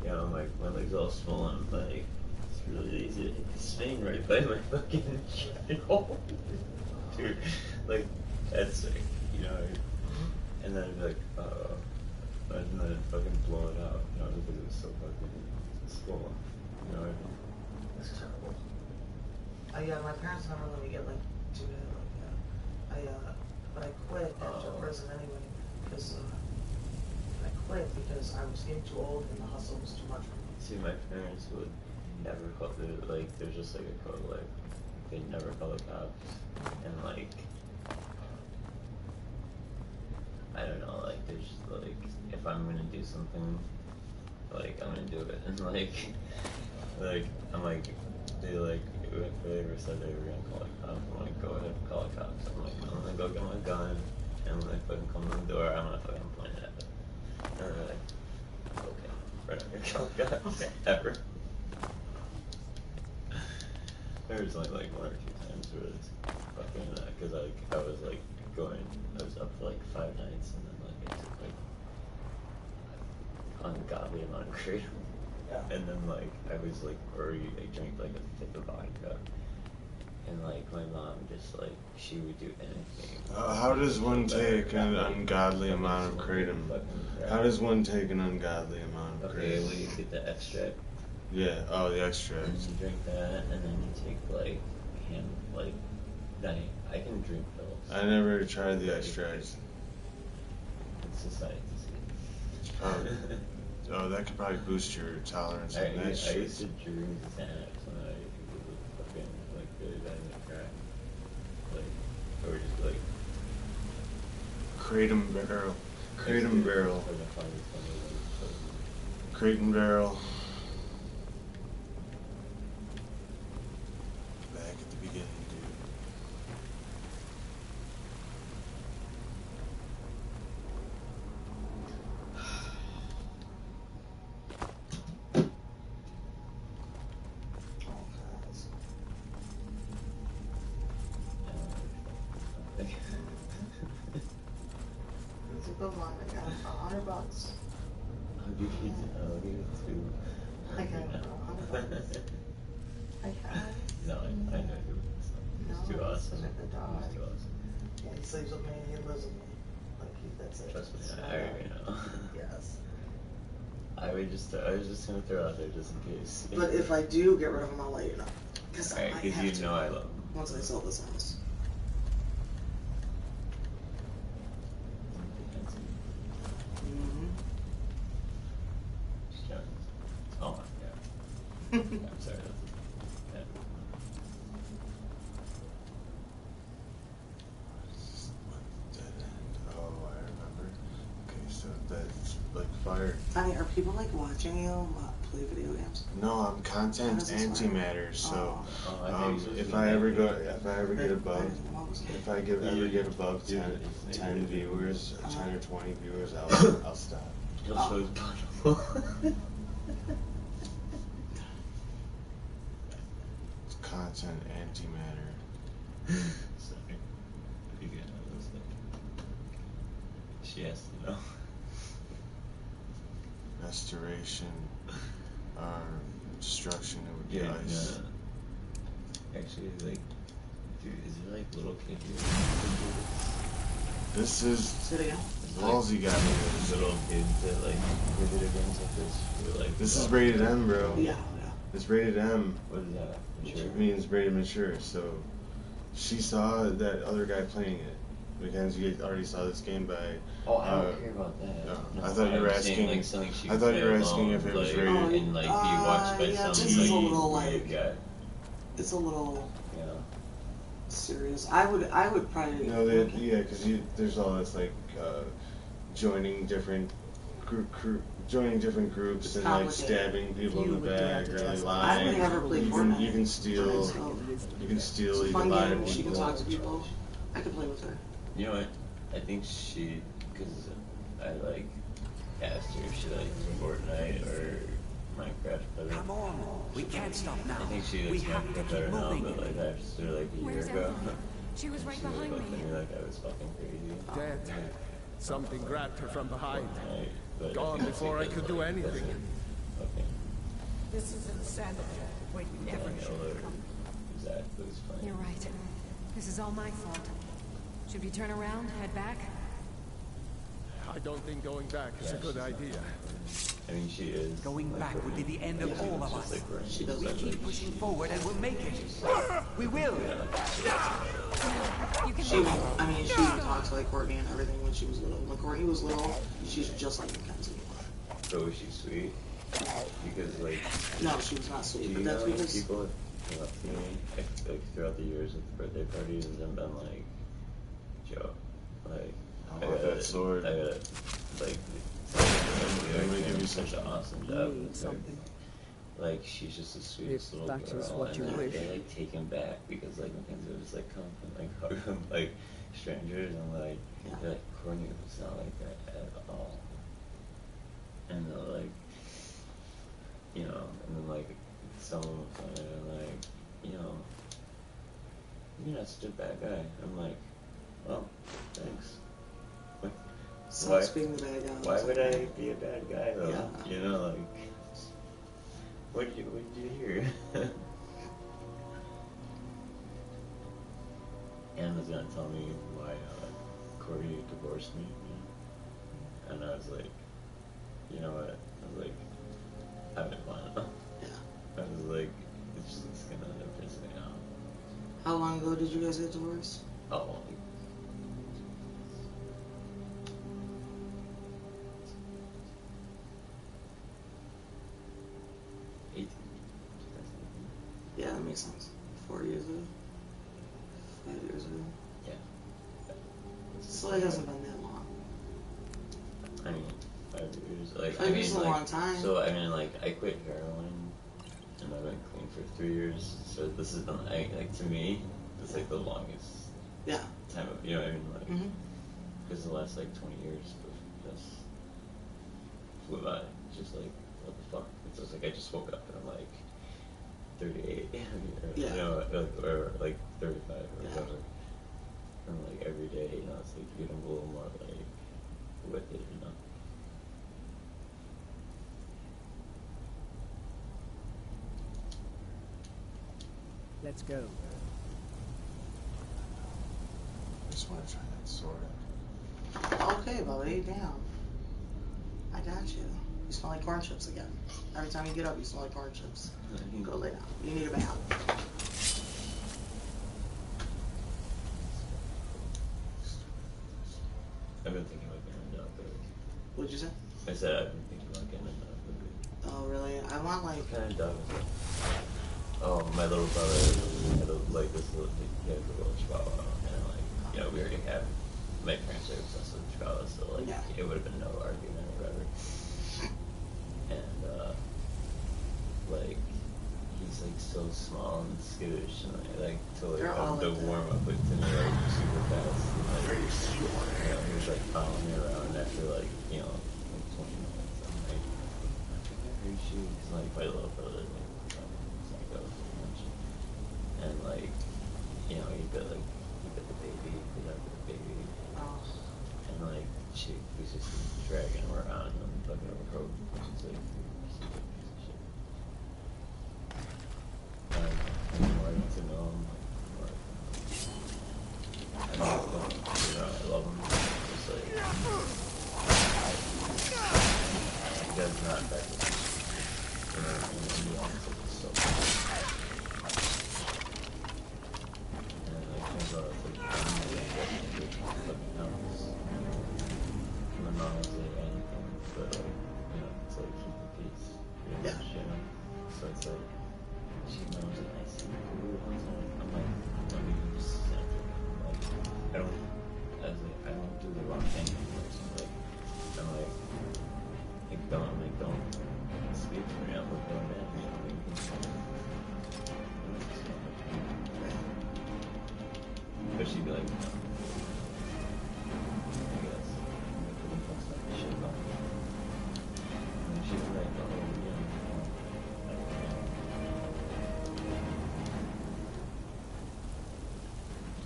you know, I'm like my leg's all swollen. Like it's really easy to hit the Spain right by my fucking giant hole. Dude, like that's sick, you know. And then I'd be like, and then I'd fucking blow it out, you know, because it was so fucking swollen, you know. It's terrible. My parents never let me get like too bad like that. But I quit after prison anyway because I quit because I was getting too old and the hustle was too much for me. See, my parents would never call, like, there's just like a code, like, they'd never call the cops, and like, I don't know, like, there's like, if I'm gonna do something, like, I'm gonna do it, and like, I'm like, they like, if they ever said they were gonna call a cop, I'm like, go ahead and call the cops. I'm like, I'm gonna go get my gun, and when they fucking come to the door, I'm gonna fucking point it at them. And they're like, okay, we're not gonna call the cops, ever. There was only like 1 or 2 times where it's fucking, cause like, I was like I was up for like 5 nights, and then like, I took like, ungodly amount of kratom. Yeah. And then like I was like already I drank like a fifth of vodka, and like my mom just like she would do anything. How does one take an ungodly amount of kratom? How does one take an ungodly amount of Okay, kratom? well you get the extract, Yeah. Oh, the and extract. you drink that, and then you take like I can drink pills. I never tried the extract. It's society. Probably. Oh, that could probably boost your tolerance I on that used shit. to drink Xanax when I was fucking like really bad in the crack. Like, or just like. Kratom barrel. Kratom barrel. Kratom barrel. Back at the beginning, dude. It's a good one. I got it for $100. I'll give you 2. I got it for $100. I got it. No, I know who it is. It's too No, awesome. he's like the dog. It's too awesome. Yeah, he sleeps with me. He lives with me. Like that's it. Trust me, It's I already know. Yes. I was just gonna throw it out there just in case. But if I do get rid of him, I'll let you know. Because I Alright, might because have you to know I love him. once I sell this house. Mm-hmm. Just joking. Oh my god. I'm sorry. Yeah. Dead end. Oh, I remember. Okay, so that's like fire. I mean, are people like watching you play video games? No, I'm content How does this work? antimatter. So, Oh, I thought you said if you I made ever it. go, if I ever get above, What was it? if I ever get above 10 viewers, 10 or 20 viewers, I'll stop. He'll show his butthole. It's content antimatter. Sorry. Again, I was like, she has to know. Restoration or destruction, it would be Yeah, ice. actually, like, dude, is there like little kids here? This is Say it again. ballsy got me. Little kids that like play video games like this. Were, like, This is rated M, bro. Yeah, It's rated M. What is that? Mature? It means rated mature. So she saw that other guy playing it. Mackenzie already saw this game by. Oh, I don't care about that. No, I thought you were was saying, asking. like, something she I could thought play you were asking alone, if it was like, rated. and like be watched by yeah, some this is a like, little, weird like- guy. it's a little Yeah. serious. I would probably. No, yeah, because there's all this like joining different joining different groups and like Complicated. stabbing people in the back or like I lying. would have her play You Fortnite. can steal. So, You can steal. it's a You fun can lie to game. She can people. talk to people. I could play with her. You know what? I think she, because I like asked her if she liked Fortnite or Minecraft better. Come on, we can't stop now. I think she We likes have to Minecraft keep better now, moving. but like I asked her like a year Where's ago. Elfie? She was right She was behind looking at me. me like I was fucking crazy. Dead. Something grabbed her from behind. Fortnite, but Gone think it's before I because, could do like, anything. Fucking This is insanity. We never should Miller, have come. Zach was playing. You're right. This is all my fault. Should we turn around, head back? I don't think going back is a good idea. I mean, she is. Going like, back would be the end of all of us. Like, we're She does We that. keep pushing forward and we'll make it. We will. You can She, do it. I mean, she talks like Courtney and everything when she was little. When Courtney was little, she's just like Mackenzie. So was she sweet? Because like, No, she was not do sweet, you but that's know because people have come up to me like throughout the years at the birthday parties and been like, Joe, like, I want that sword. I gotta, like, I'm gonna give you such an awesome job. Need with her. something. Like she's just the sweetest If little that girl, is what and you like, wish. they like take him back because like Mackenzie would just like come and like hug him like strangers and like Yeah. they're like Courtney was not like that at all. And they're like, you know, and then like some of them are like, you know, you're not such a bad guy. I'm like, well, thanks. What? Sucks being the bad guy. Why would I be a bad guy though? Yeah. You know, like, what did you hear? Anne was gonna tell me why Corey divorced me, and I was like, you know what? I was like, I wouldn't want to know. Yeah. I was like, it's just gonna end up pissing me off. How long ago did you guys get divorced? Oh, 18. Yeah, that makes sense. 4 years ago. 5 years ago. Yeah. So it hasn't been that long. I mean, 5 years. Like, 5 I years is mean, a like, long time. So I mean, like, I quit heroin, and I've been clean for 3 years. So this has been like to me, it's like the longest Yeah. time of, you know what I mean? Like, Mm-hmm. because the last like 20 years just flew by. It's just like, what the fuck? It's just like I just woke up and I'm like 38, Yeah. you know, or like 35 or Yeah. whatever. And like every day, you know, it's like you get a little more like with it, you know. Let's go. I just want to try that sword. Okay, buddy, damn. I got you. You smell like corn chips again. Every time you get up, you smell like corn chips. You can go lay down. You need a bath. I've been thinking about getting a dog food. What'd you say? I said I've been thinking about getting a dog food. Oh, really? I want like. What kind of dog is it? Oh, my little brother had like this little, he had a little chihuahua, and like, you know, we already have, my parents are obsessed with chihuahuas, so like, Yeah. it would have been no argument or whatever. And, like, he's like so small and skittish, and I like to like They're all have to like that. warm up with him like super fast. And, like, you know, he was like following me around after like, you know, like 20 minutes. I'm like, where is she? Cause like my little brother, like, psycho pretty much. And like, you know, he bit the baby, he got the baby, Oh. and like she was just dragging him around and looking over her, she's like, she's a piece of shit. And the more I get to know him, like, the more I love him. You know, I love him. Just like, he does not back with me. You know, and he wants it so much. And I think about it, like, I'm like, fucking house. My mom was like, anything, but like, you know, it's like, keep the peace. Pretty much, you know? So it's like, she knows that I see you all the time. I'm like, let me just snap it. I'm like, I don't do the wrong thing anymore. So I'm like, don't speak to me. I'm like, going mad, you know, like, but she'd be like, no. I guess. Who the fuck's that shit about me? And then she'd be like, oh, yeah, I don't know.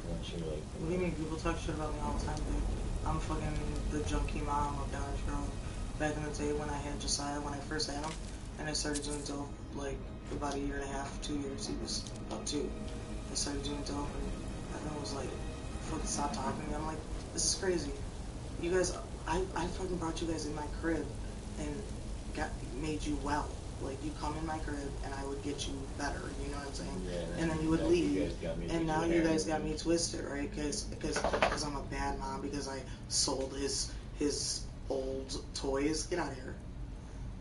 And then she'd be like, What do you mean? People talk shit about me all the time, dude. I'm fucking the junkie mom of Downers Grove. Back in the day when I had Josiah, when I first had him, and I started doing dope, like, about a year and a half, 2 years, he was about 2. I started doing dope, and everyone was like, fucking stop talking to me. I'm like, this is crazy. You guys, I fucking brought you guys in my crib and made you well. Like, you come in my crib and I would get you better, you know what I'm saying? yeah, And then you would leave, and now you guys got me. me twisted, right? Because I'm a bad mom, because I sold his old toys. Get out of here.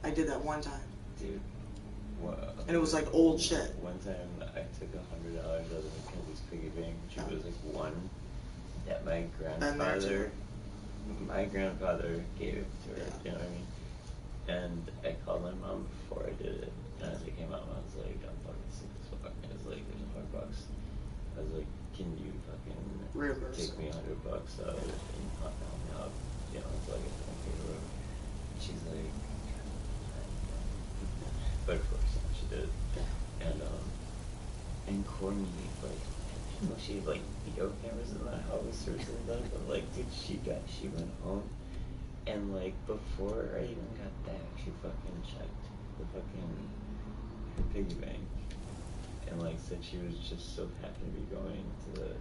I did that one time. Dude. What? And it was like old shit. One time I took $100 out of Mackenzie's piggy bank, which was like one that my grandfather gave it to her, you know what I mean? And I called my mom before I did it, and as it came out, I was like, I'm fucking sick as fuck. And it was like, there's $100. I was like, can you fucking Reimburse take me $100 out of it and help me out, you know, until I get the paper. And she's like, but of course, she did. And Courtney, like, I didn't know she had, like, video cameras in the house or something, but, like, dude, she went home, and, like, before I even got back, she fucking checked her piggy bank, and, like, said she was just so happy to be going to the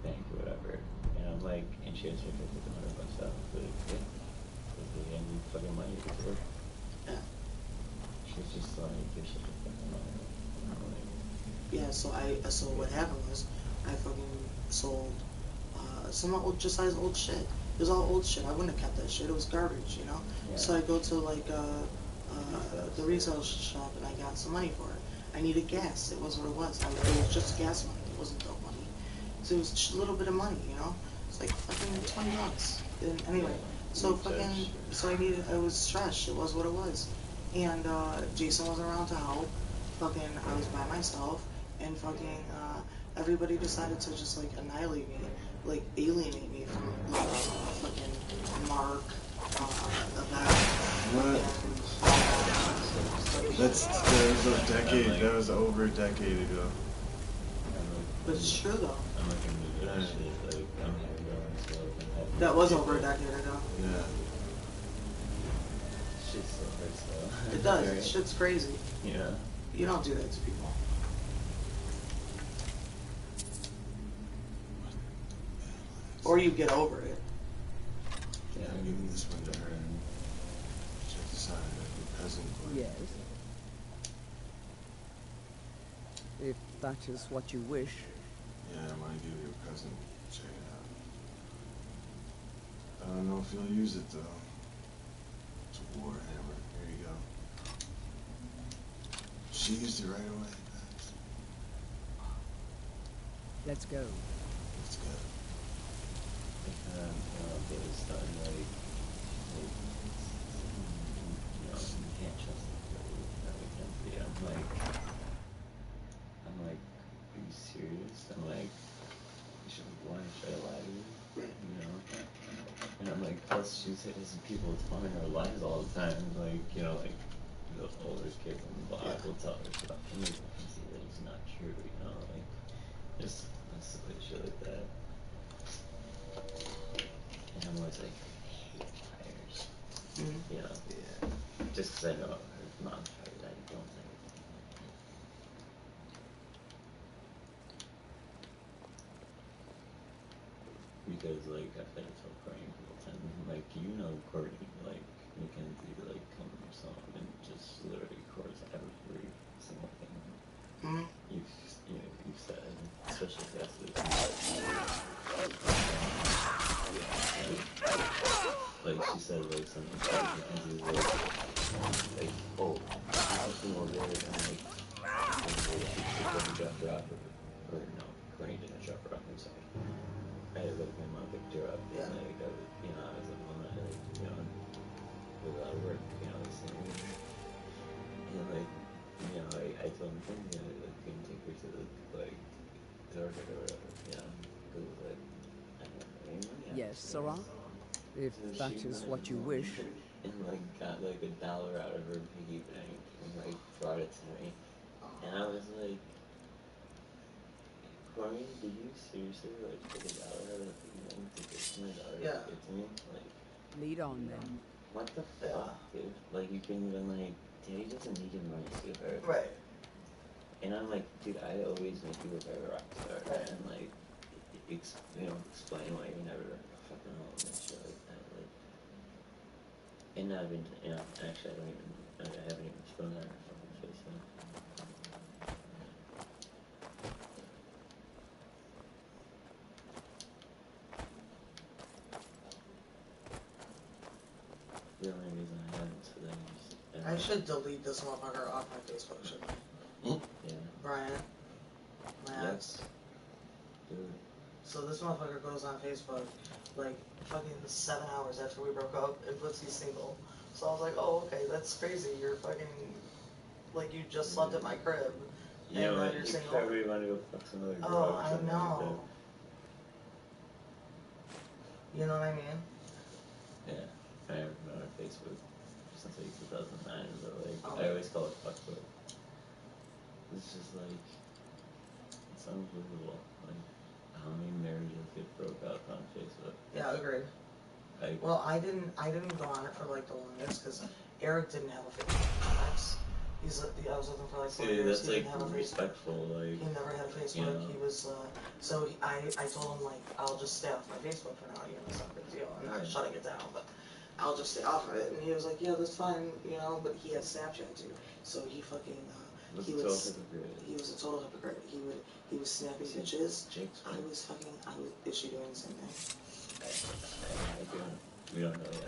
bank or whatever, and I'm like, and she had to take $100 out, but, yeah, because they didn't need fucking money to work. Yeah. She's just like, you're such a fucking liar. Yeah, so what happened was, I fucking sold some old Josiah's old shit. It was all old shit. I wouldn't have kept that shit. It was garbage, you know? Yeah. So I go to like the retail shop and I got some money for it. I needed gas. It was what it was. It was just gas money. It wasn't dope money. So it was just a little bit of money, you know? It's like fucking $20. And anyway, so I was stressed. It was what it was. And Jason wasn't around to help. Fucking, I was by myself, and fucking everybody decided to just like annihilate me, like alienate me from like fucking Mark, That was over a decade ago. But it's true though. I'm looking to do that shit, like, I'm happy going, so like, That was over a decade ago. Yeah. Shit still hurts though. It does. Right? Shit's crazy. Yeah. You don't do that to people. Or you get over it. Yeah, I'm giving this one to her and check this out. Your cousin. Yes. If that is what you wish. Yeah, I want to give your cousin. Check it out. I don't know if you'll use it though. It's a warhammer. Here you go. She used it right away. Let's go. Let's go. It was starting like, you know, you can't trust anybody. I'm like, are you serious? I'm like, why should I lie to you? You know? And I'm like, plus she's hitting some people telling her lies all the time. Like, you know, like, the older kids on the block will tell her stuff. And like, it's not true, you know? Like, Just silly shit like that. And I'm always like, I hate fires. You know? Yeah. Just because I know her mom's fired, I don't like it. Because, like, I've had to tell Courtney a couple times, like, you know Courtney, like, Mackenzie, like, comes home and just literally records every single thing you've said, especially if that's the like, she said, like, something about Mackenzie's, like, oh, she's just over there, and, like, she dropped her off, or no, Courtney didn't drop her off, I'm sorry. Like, my mom picked her up, Yeah. and, like, I was like, well, like, with a lot of work, saying, and, like, I told Mackenzie, like, couldn't take her to the, like, Target or whatever, because, like, I don't have any money on Yes, it, Sarah? If so that she is went what you wish. and, like, got, like, $1 out of her piggy bank, and, like, brought it to me, and I was like, Corey, did you seriously, like, take $1 out of the piggy bank to give to my daughter Yeah. to give to me? Like, Lead on then. what the fuck, dude? Like, you couldn't even, like, Daddy doesn't need your money to give her. Right. And I'm like, dude, I always make you a better rock star. Right. And, like, explain why you never fucking home and shit like that. Like, and not even, actually, I haven't even thrown that in her fucking face yet. The only reason I haven't for them is I should delete this motherfucker off my Facebook, shouldn't I? Yeah. Brian. My ex. Dude. So this motherfucker goes on Facebook like fucking 7 hours after we broke up and puts he's single. So I was like, oh, okay, that's crazy. You're fucking, like, you just slept at my crib. Yeah, and now but you're you single. probably want to go fuck some other girl. Oh, or I something know. like You know what I mean? that. Yeah. I haven't been on Facebook since like 2009, but like, Oh. I always call it fuckbook. It's just like, it's unbelievable. Like, how many marriages get broke up on Facebook? Yeah, agreed. Like, Well, I didn't go on it for like the longest because Eric didn't have a Facebook. Ex. I was with him for like 4 see, years. that's He like didn't have a Facebook. respectful. Like, He never had a Facebook. you know. He was so I told him like I'll just stay off my Facebook for now. It's not a big deal. I'm not shutting it down, but I'll just stay off of it. And he was like, yeah, that's fine, But he had Snapchat too, so he fucking he was a total hypocrite. He was snapping bitches. Is she doing the same thing? We don't know yet.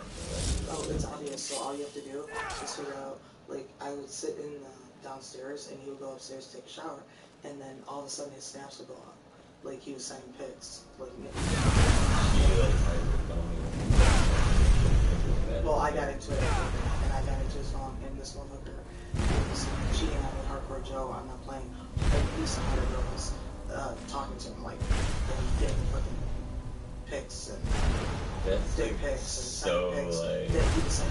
Oh, it's obvious. So all you have to do is figure out. Like, I would sit in downstairs, and he would go upstairs to take a shower, and then all of a sudden his snaps would go up. Like, he was sending pics. Like, well, I got into it, and I got into his phone, and this motherfucker was cheating on me, Hardcore Joe. I'm not playing. At least 100 girls talking to him, like, and getting fucking pics and dick pics and so sending pics. like,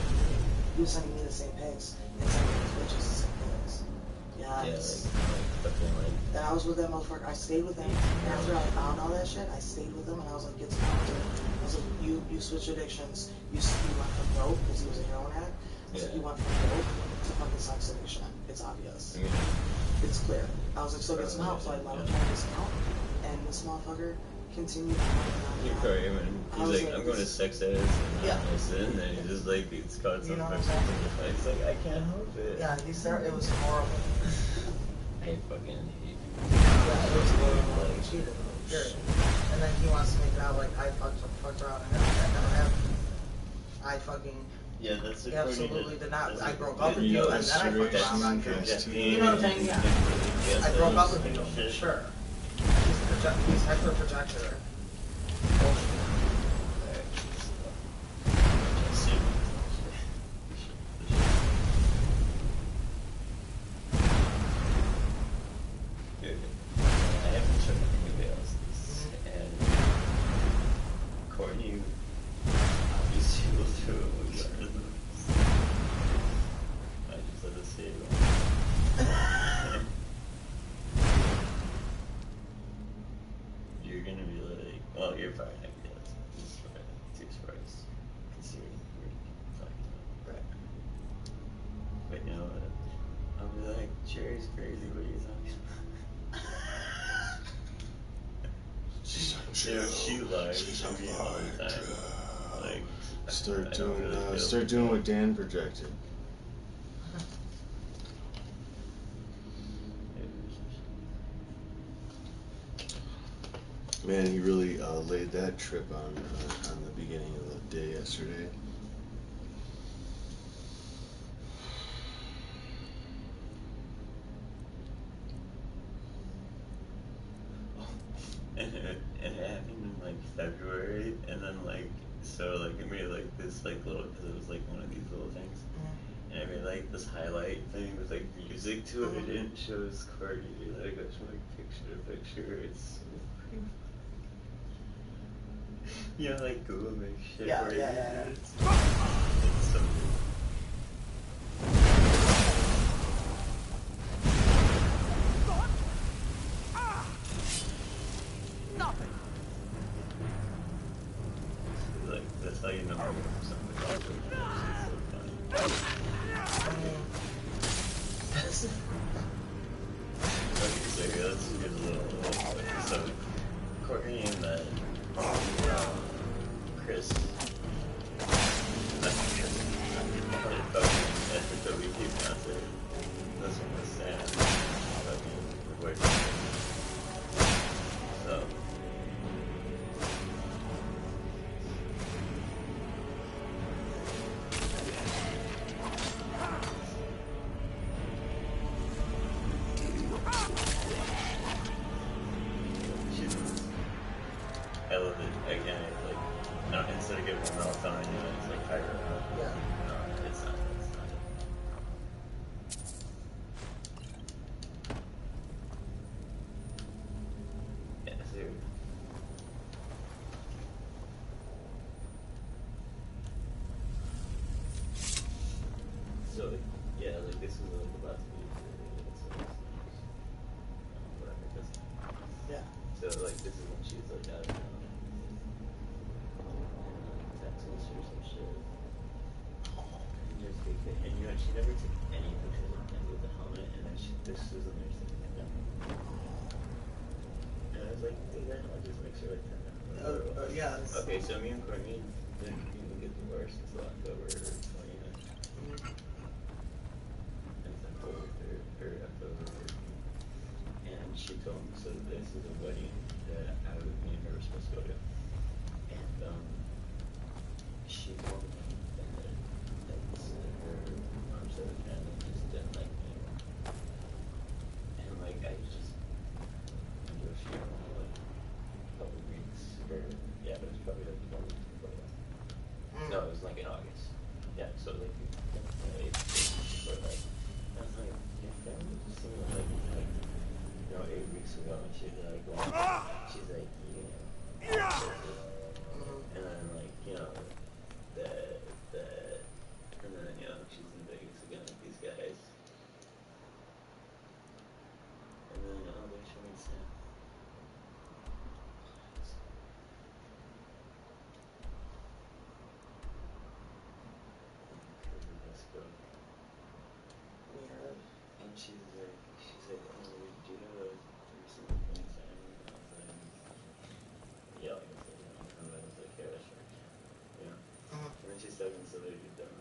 He was sending me the same pics and sending his bitches the same pics. Yes. And I was with that motherfucker. I stayed with him. After I found all that shit, I stayed with him, and I was like, get to know him. I was like, you switch addictions. You went from dope, because he was a heroin addict. So you went from dope to fucking sex addiction. It's obvious. It's clear. I was like, so get some help. So I let him try this out. And this motherfucker continued on. He's like, I'm going to sex ed, and then he just like, it's caught some He's like, I can't help it. Yeah, he's there. It was horrible. I fucking hate you. Yeah, it was horrible. He cheated. Period. And then he wants to make it out like I fucked around and that never happened. I fucking that's absolutely did not. I broke up with you and then I fucked around on you. You know what I'm saying? Yeah. I broke up with you for sure. He's hyper projector. Cherry's crazy, what are you talking about? She's like, You know, she lies to me all the time. Like, Start I don't doing, really feel start doing what Dan projected. Man, he really laid that trip on the beginning of the day yesterday. And it happened in like February, and then like so like it made like this like little, because it was like one of these little things, and it made like this highlight thing with like music to it. It didn't show his card either. Like I just like picture to picture. It's so pretty. You know, like Google makes shit Yeah, for yeah, you. yeah, yeah. It's so good. Like, that's how you know something about it. It's so funny. Okay, so here, let's get a little. So, Courtney and Chris. That's Chris. That's the WP concert. This one was Sam. So. I love it. Again, it's like, no, instead of giving a meltdown, it's like fire up. Yeah. No, it's not. Yeah, so. So, yeah, like this is like about to be whatever, because Yeah. so like this is when she's like out of town. Texas or some shit. And just and you know, she never took any pictures of him with the helmet, and then this is when there's something like that. And I was like, dude, that helmet just makes her like 10 Yeah. Okay, so me and Courtney didn't even get divorced until October 29th. And then October. And she told me, so this is a wedding that me and her were supposed to go to. And she told me that her mom said her family just didn't like me anymore. And like I just went to a funeral like a couple weeks, or yeah, but it was probably like 4 weeks before that. No, it was like in August. Yeah, so like 8 weeks before that. And I was like, your family just seemed like 8 weeks ago, and she's like, well, she's like, and then like, and then she's in Vegas again with these guys, and then they're showing Sam. And she's like, oh, do you have a recent thing Sam? And I was like, yeah, like I said, and I was like, yeah, sure. And then she's talking to this other dude down,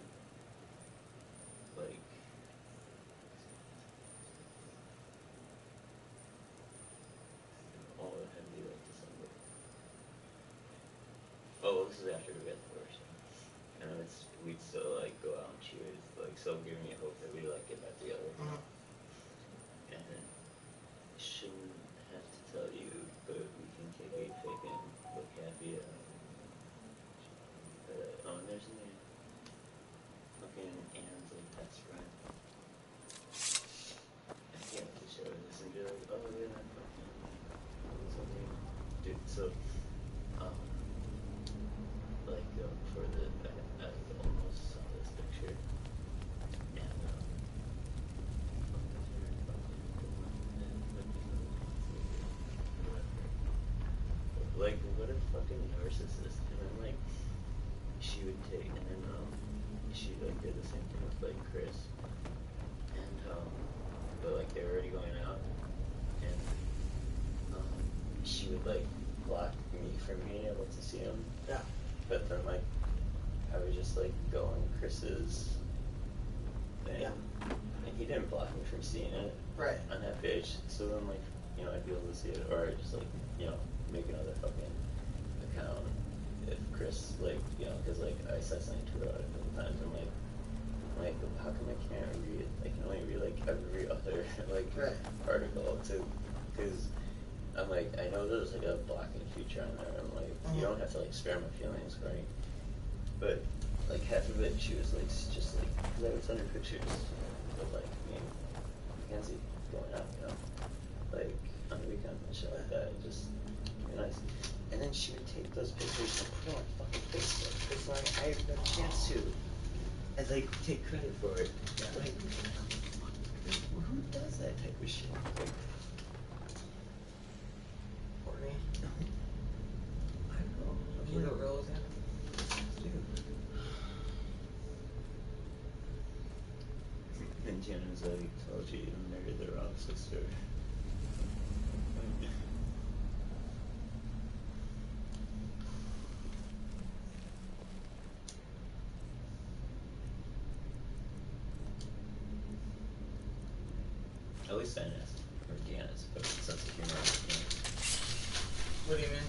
like, all heavy, like, December. Oh, this is after we got divorced. And we'd still, like, go out and cheers, like, so giving me hope that we, like, get back together. And shouldn't have to tell you, but we can take a pic and look happy. Oh, and there's a name. Fucking Anne's like best friend. I can't wait to show her this and be like, oh yeah, fucking something. Dude, so like for the I almost saw this picture. And like what a fucking narcissist. And then like she would take, and then she like did the same thing with like Chris, and but they were already going out, and she would like block me from being able to see him. Yeah. But then like I would just like go on Chris's thing, Yeah. and he didn't block me from seeing it Right. on that page. So then like I'd be able to see it, or I'd just like make another fucking account if Chris like because like I said something to her about it a couple times. I'm like how come I can't read? I can only read like every other like Right. article too, because I'm like I know there's like a blocking feature on there. I'm like you don't have to like spare my feelings, right? But like half of it, she was like just like because I would send her pictures of like me and Mackenzie going out, like on the weekend and shit like that. And just be nice. And then she would take those pictures and put them on fucking Facebook. It's like I have no chance to. And like take credit for it. Like who does that type of shit? Like, Courtney. I don't know. You know, girls, And Jenna's like told you married the wrong sister. At least Anna's or Deanna's but sense of humor. What do you mean?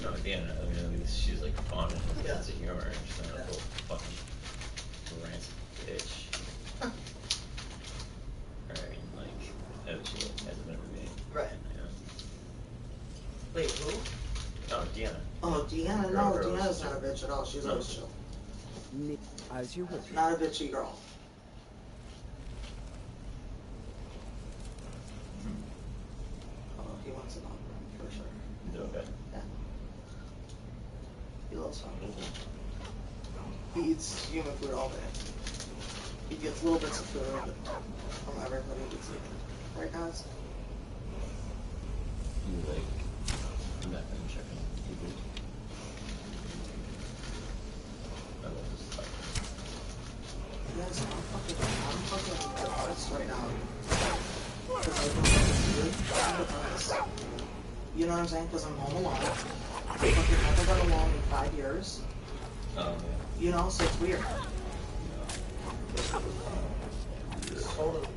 No, Deanna, I mean at least she's like fun and has a Yeah. sense of humor and she's not Yeah. a little fucking rancid bitch. Or like she hasn't been with me. Right. Wait, who? Oh, Deanna. Oh, Deanna. Girl, No, girl, Deanna's sister. not a bitch at all. She's No. always chill. Nick, as you wish. Not a bitchy girl. Oh, he wants it on for sure. Okay. Yeah. He loves fun. He eats human food all day. He gets little bits of food from everybody he eats. Right, guys? You like, I'm not gonna check on people. I love this stuff. Yes, I'm fucking depressed right now. Because I don't know what to do. I'm depressed. You know what I'm saying? Because I'm home alone. I fucking haven't been alone in 5 years. Oh, You know, so it's weird. Totally weird.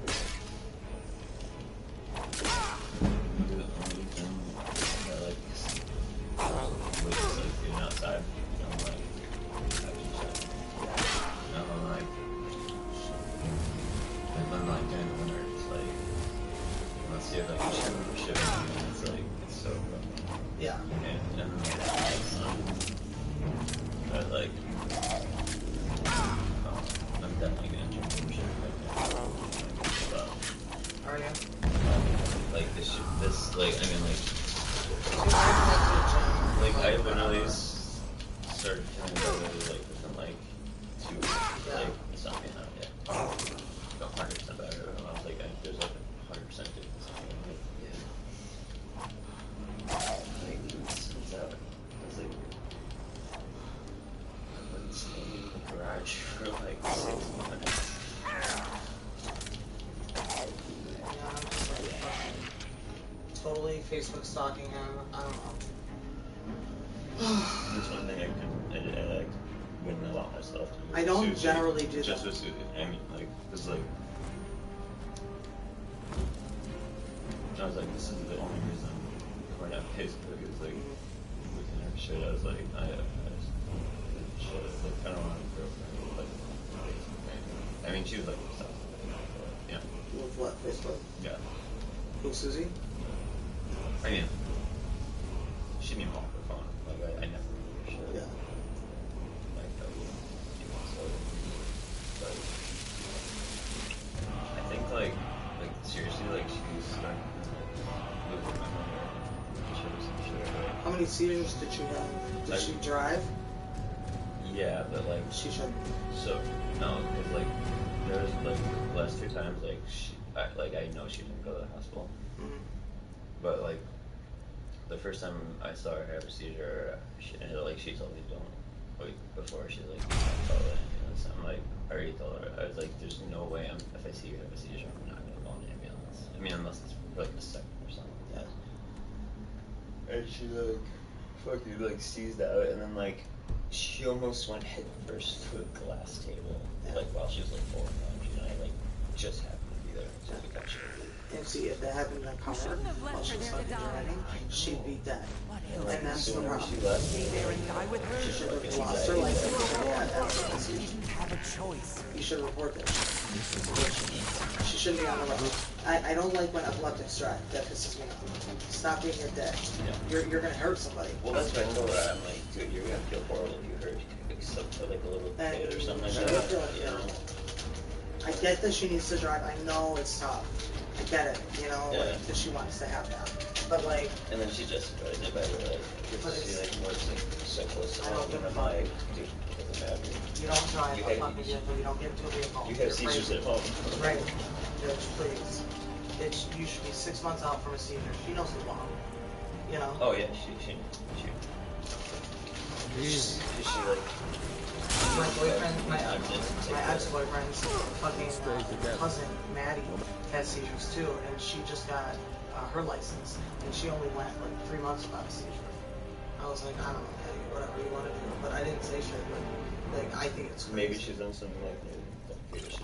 The only thing I like is like being outside. I'm like, actually check. I'm like, and then like during the winter, it's like, let's see if I can ship and it's like, it's so rough. Yeah. And then like, but like, I'm definitely gonna jump some shit right now. Are you? Like this, like, I mean, like I literally started feeling better, like, within, like, 2 weeks. Like, it's not being out yet. 100% better. I was like, there's, like, 100% difference. Like, it's out. I was like, I've been standing in the garage for, like, 6 months. Totally Facebook stalking him. I don't know. That's one thing I like wouldn't allow myself to do. I don't Susie, generally do just that. with Susie. I mean, like, it's like, I was like, this is the only reason we're not Facebook is like, we can have shit. I was like, I just shit. Like, I don't want a girlfriend like Facebook. Right? I mean, she was like, stuff. Yeah. With what? Facebook? Yeah. Who, Susie? I mean, she didn't even hold her phone. Like, I never really shit. Yeah. Like, that would so, but I think, like, seriously, like, she's starting to lose my mother. She was some shit about How many seizures did she have? Did I- she drive? Yeah, but, like, She should. so, no, because, like, there was, like, the last 2 times, like, I know she didn't go to the hospital. Mhm. But, like, the first time I saw her have a seizure, she told me don't wait before she like called an ambulance. I'm like, I already told her. I was like, there's no way if I see you have a seizure, I'm not gonna call an ambulance. I mean, unless it's like a second or something like that. And she like fucking like seized out, and then like she almost went head first to a glass table, like while she was like pulling lunch, and I like just happened to be there, so we got shit. And see, if that happened in car shouldn't have left while she her was there to fucking die. driving, she'd be dead. And that's the Soon as she problem. left, Stay there and die with her? She should have lost her life. You didn't have a choice. You should report that. She shouldn't be on the road. I don't like when epileptics strike. That pisses me off. Stop being a dick. You're gonna hurt somebody. well, that's what I told her. I'm like, dude, you're gonna feel horrible if you hurt like a little kid or something like She that. would feel You know? I get that she needs to drive. I know it's tough. I get it, you know, Yeah. like, that she wants to have that. But like, And then she justified it by like, she like was like syphilis. I don't give a I'm fuck. like, dude, it doesn't matter. you don't drive You a have- fucking vehicle. You don't get into a vehicle. You have You're seizures crazy. at home. Right. Bitch, please. You should be 6 months out from a seizure. She knows the law. You know? Oh yeah, she like My boyfriend, my I'm just ex-boyfriend's fucking cousin, Maddie, has seizures too, and she just got her license, and she only went like 3 months without a seizure. I was like, I don't know, hey, whatever you want to do, but I didn't say shit, but like, I think it's crazy. maybe she's on some like new shit.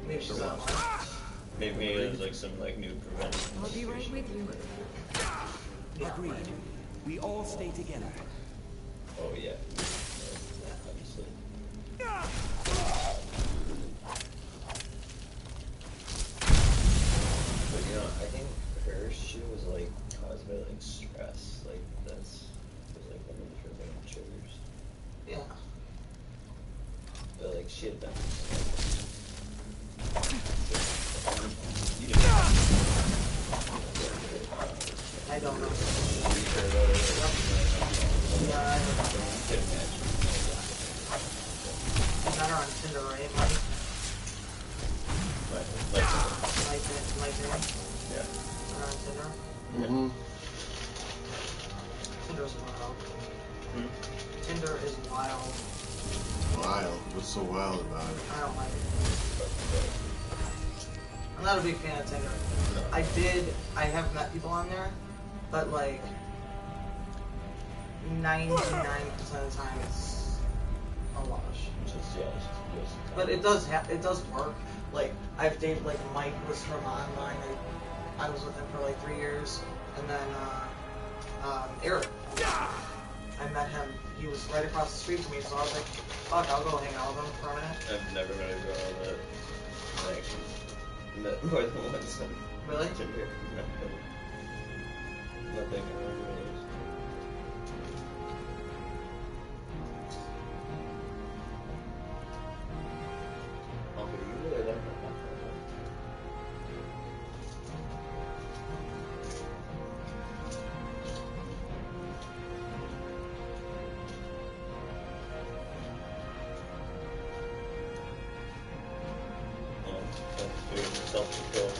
Maybe she's on one. Maybe it's like some like new prevention. I'll be right with you. Agreed. We all stay together. Oh yeah. Obviously. But you know, I think her shit was like caused by like stress. Like that's was like one of her main triggers. Yeah. But like she had done. I don't know. You Yeah, I don't know. could imagine. You met her on Tinder, right, Mike? Like, Yeah. met her on Tinder? Mm-hmm. Tinder's wild. Hmm? Tinder is wild. Wild. What's so wild about it? I don't like it. I'm not a big fan of Tinder. I have met people on there, but like 99% of the time it's a wash. Just But it does work. Like I've dated like Mike was from online. I was with him for like 3 years, and then Eric. I met him. He was right across the street from me, so I was like, "Fuck, I'll go hang out with him for a minute." I've never met a girl that like met more than once on Really? Tinder. Nothing really. Oh, but you really like that. Self-control.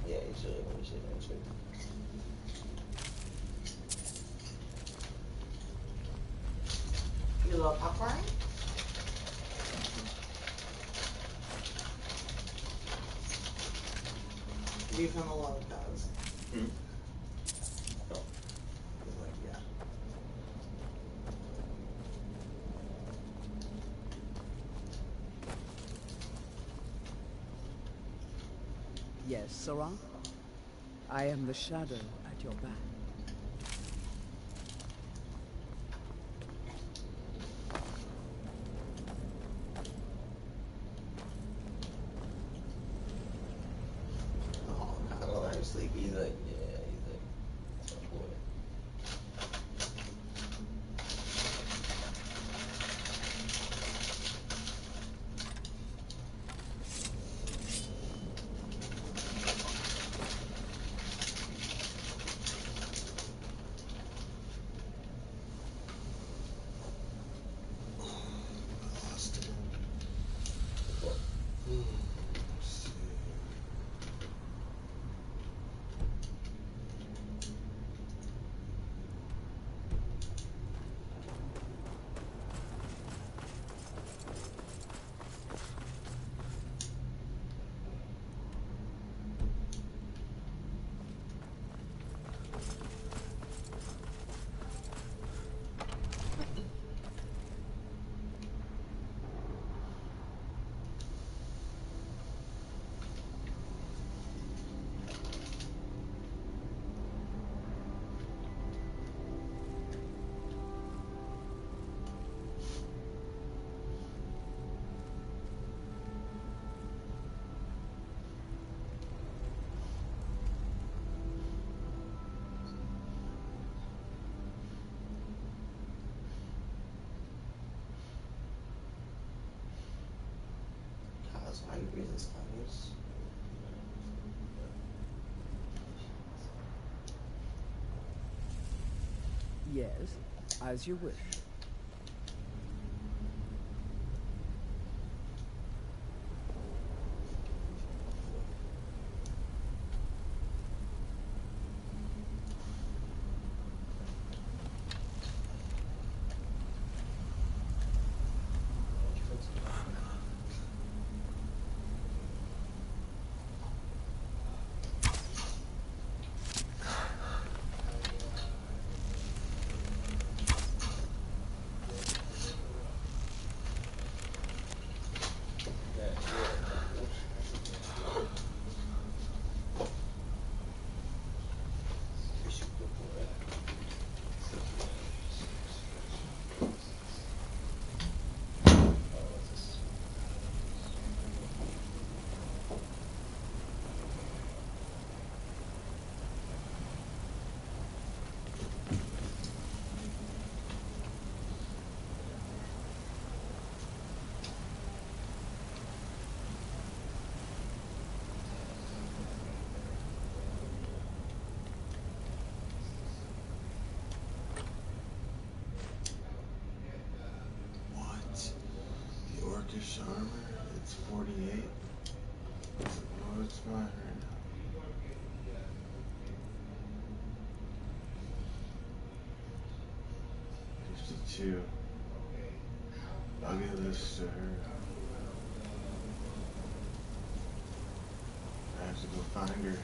Yeah, he's really what he said. That's good. You love popcorn? Leave him alone, guys. Hmm? Oh. He's like, yeah. Yes, Sarah? I am the shadow at your back. That's why you breathe this tongues. Yes, as you wish. Orcish armor, it's 48. Oh, it's not her now. 52. I'll give this to her. I have to go find her.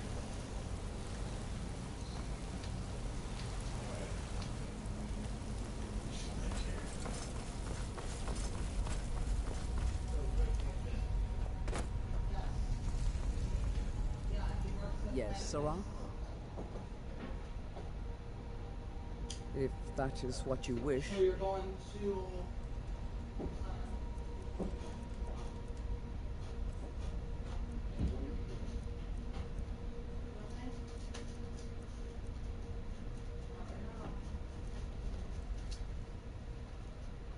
Yes, Sarah? If that is what you wish. So you're going to...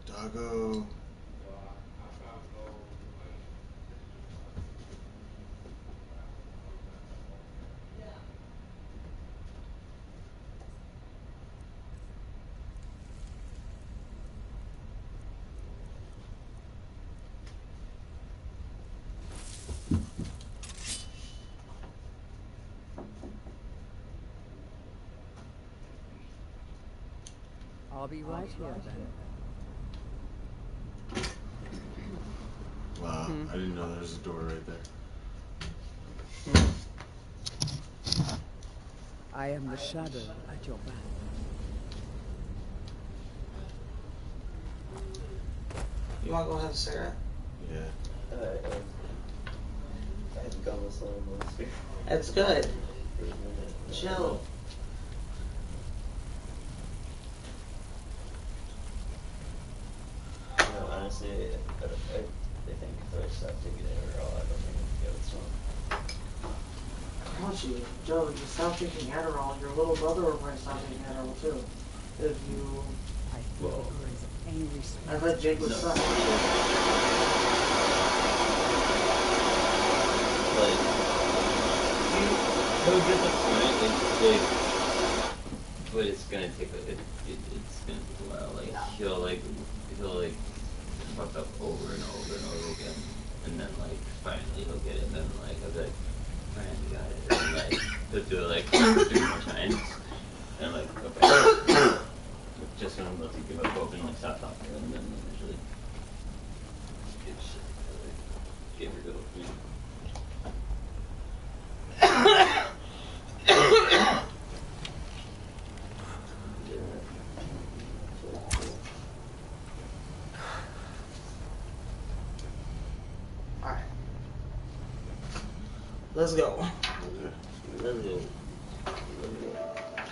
Doggo. I'll be right here then. Wow, I didn't know there was a door right there. I am the shadow at your back. You want to go have a cigarette? Yeah. I had gum with someone last year. That's good. Chill. No, honestly, I think if I stop taking Adderall, I don't think I can get some. I want you, Joe, you stop taking Adderall. Your little brother will probably stop taking Adderall too. If you... I feel there is angry spirit. I thought Jake was stuck. Like, he'll get the point, but it's gonna take it's gonna take a while. Like, he'll fuck up over and over and over again, and then like finally he'll get it, and then like I'll be like, man, you got it, and like he'll do it like 3 more times, and like okay, just when I'm about to give up hope and like stop talking, and then usually get shit, like, get rid of me. Alright. Let's go. Let's go.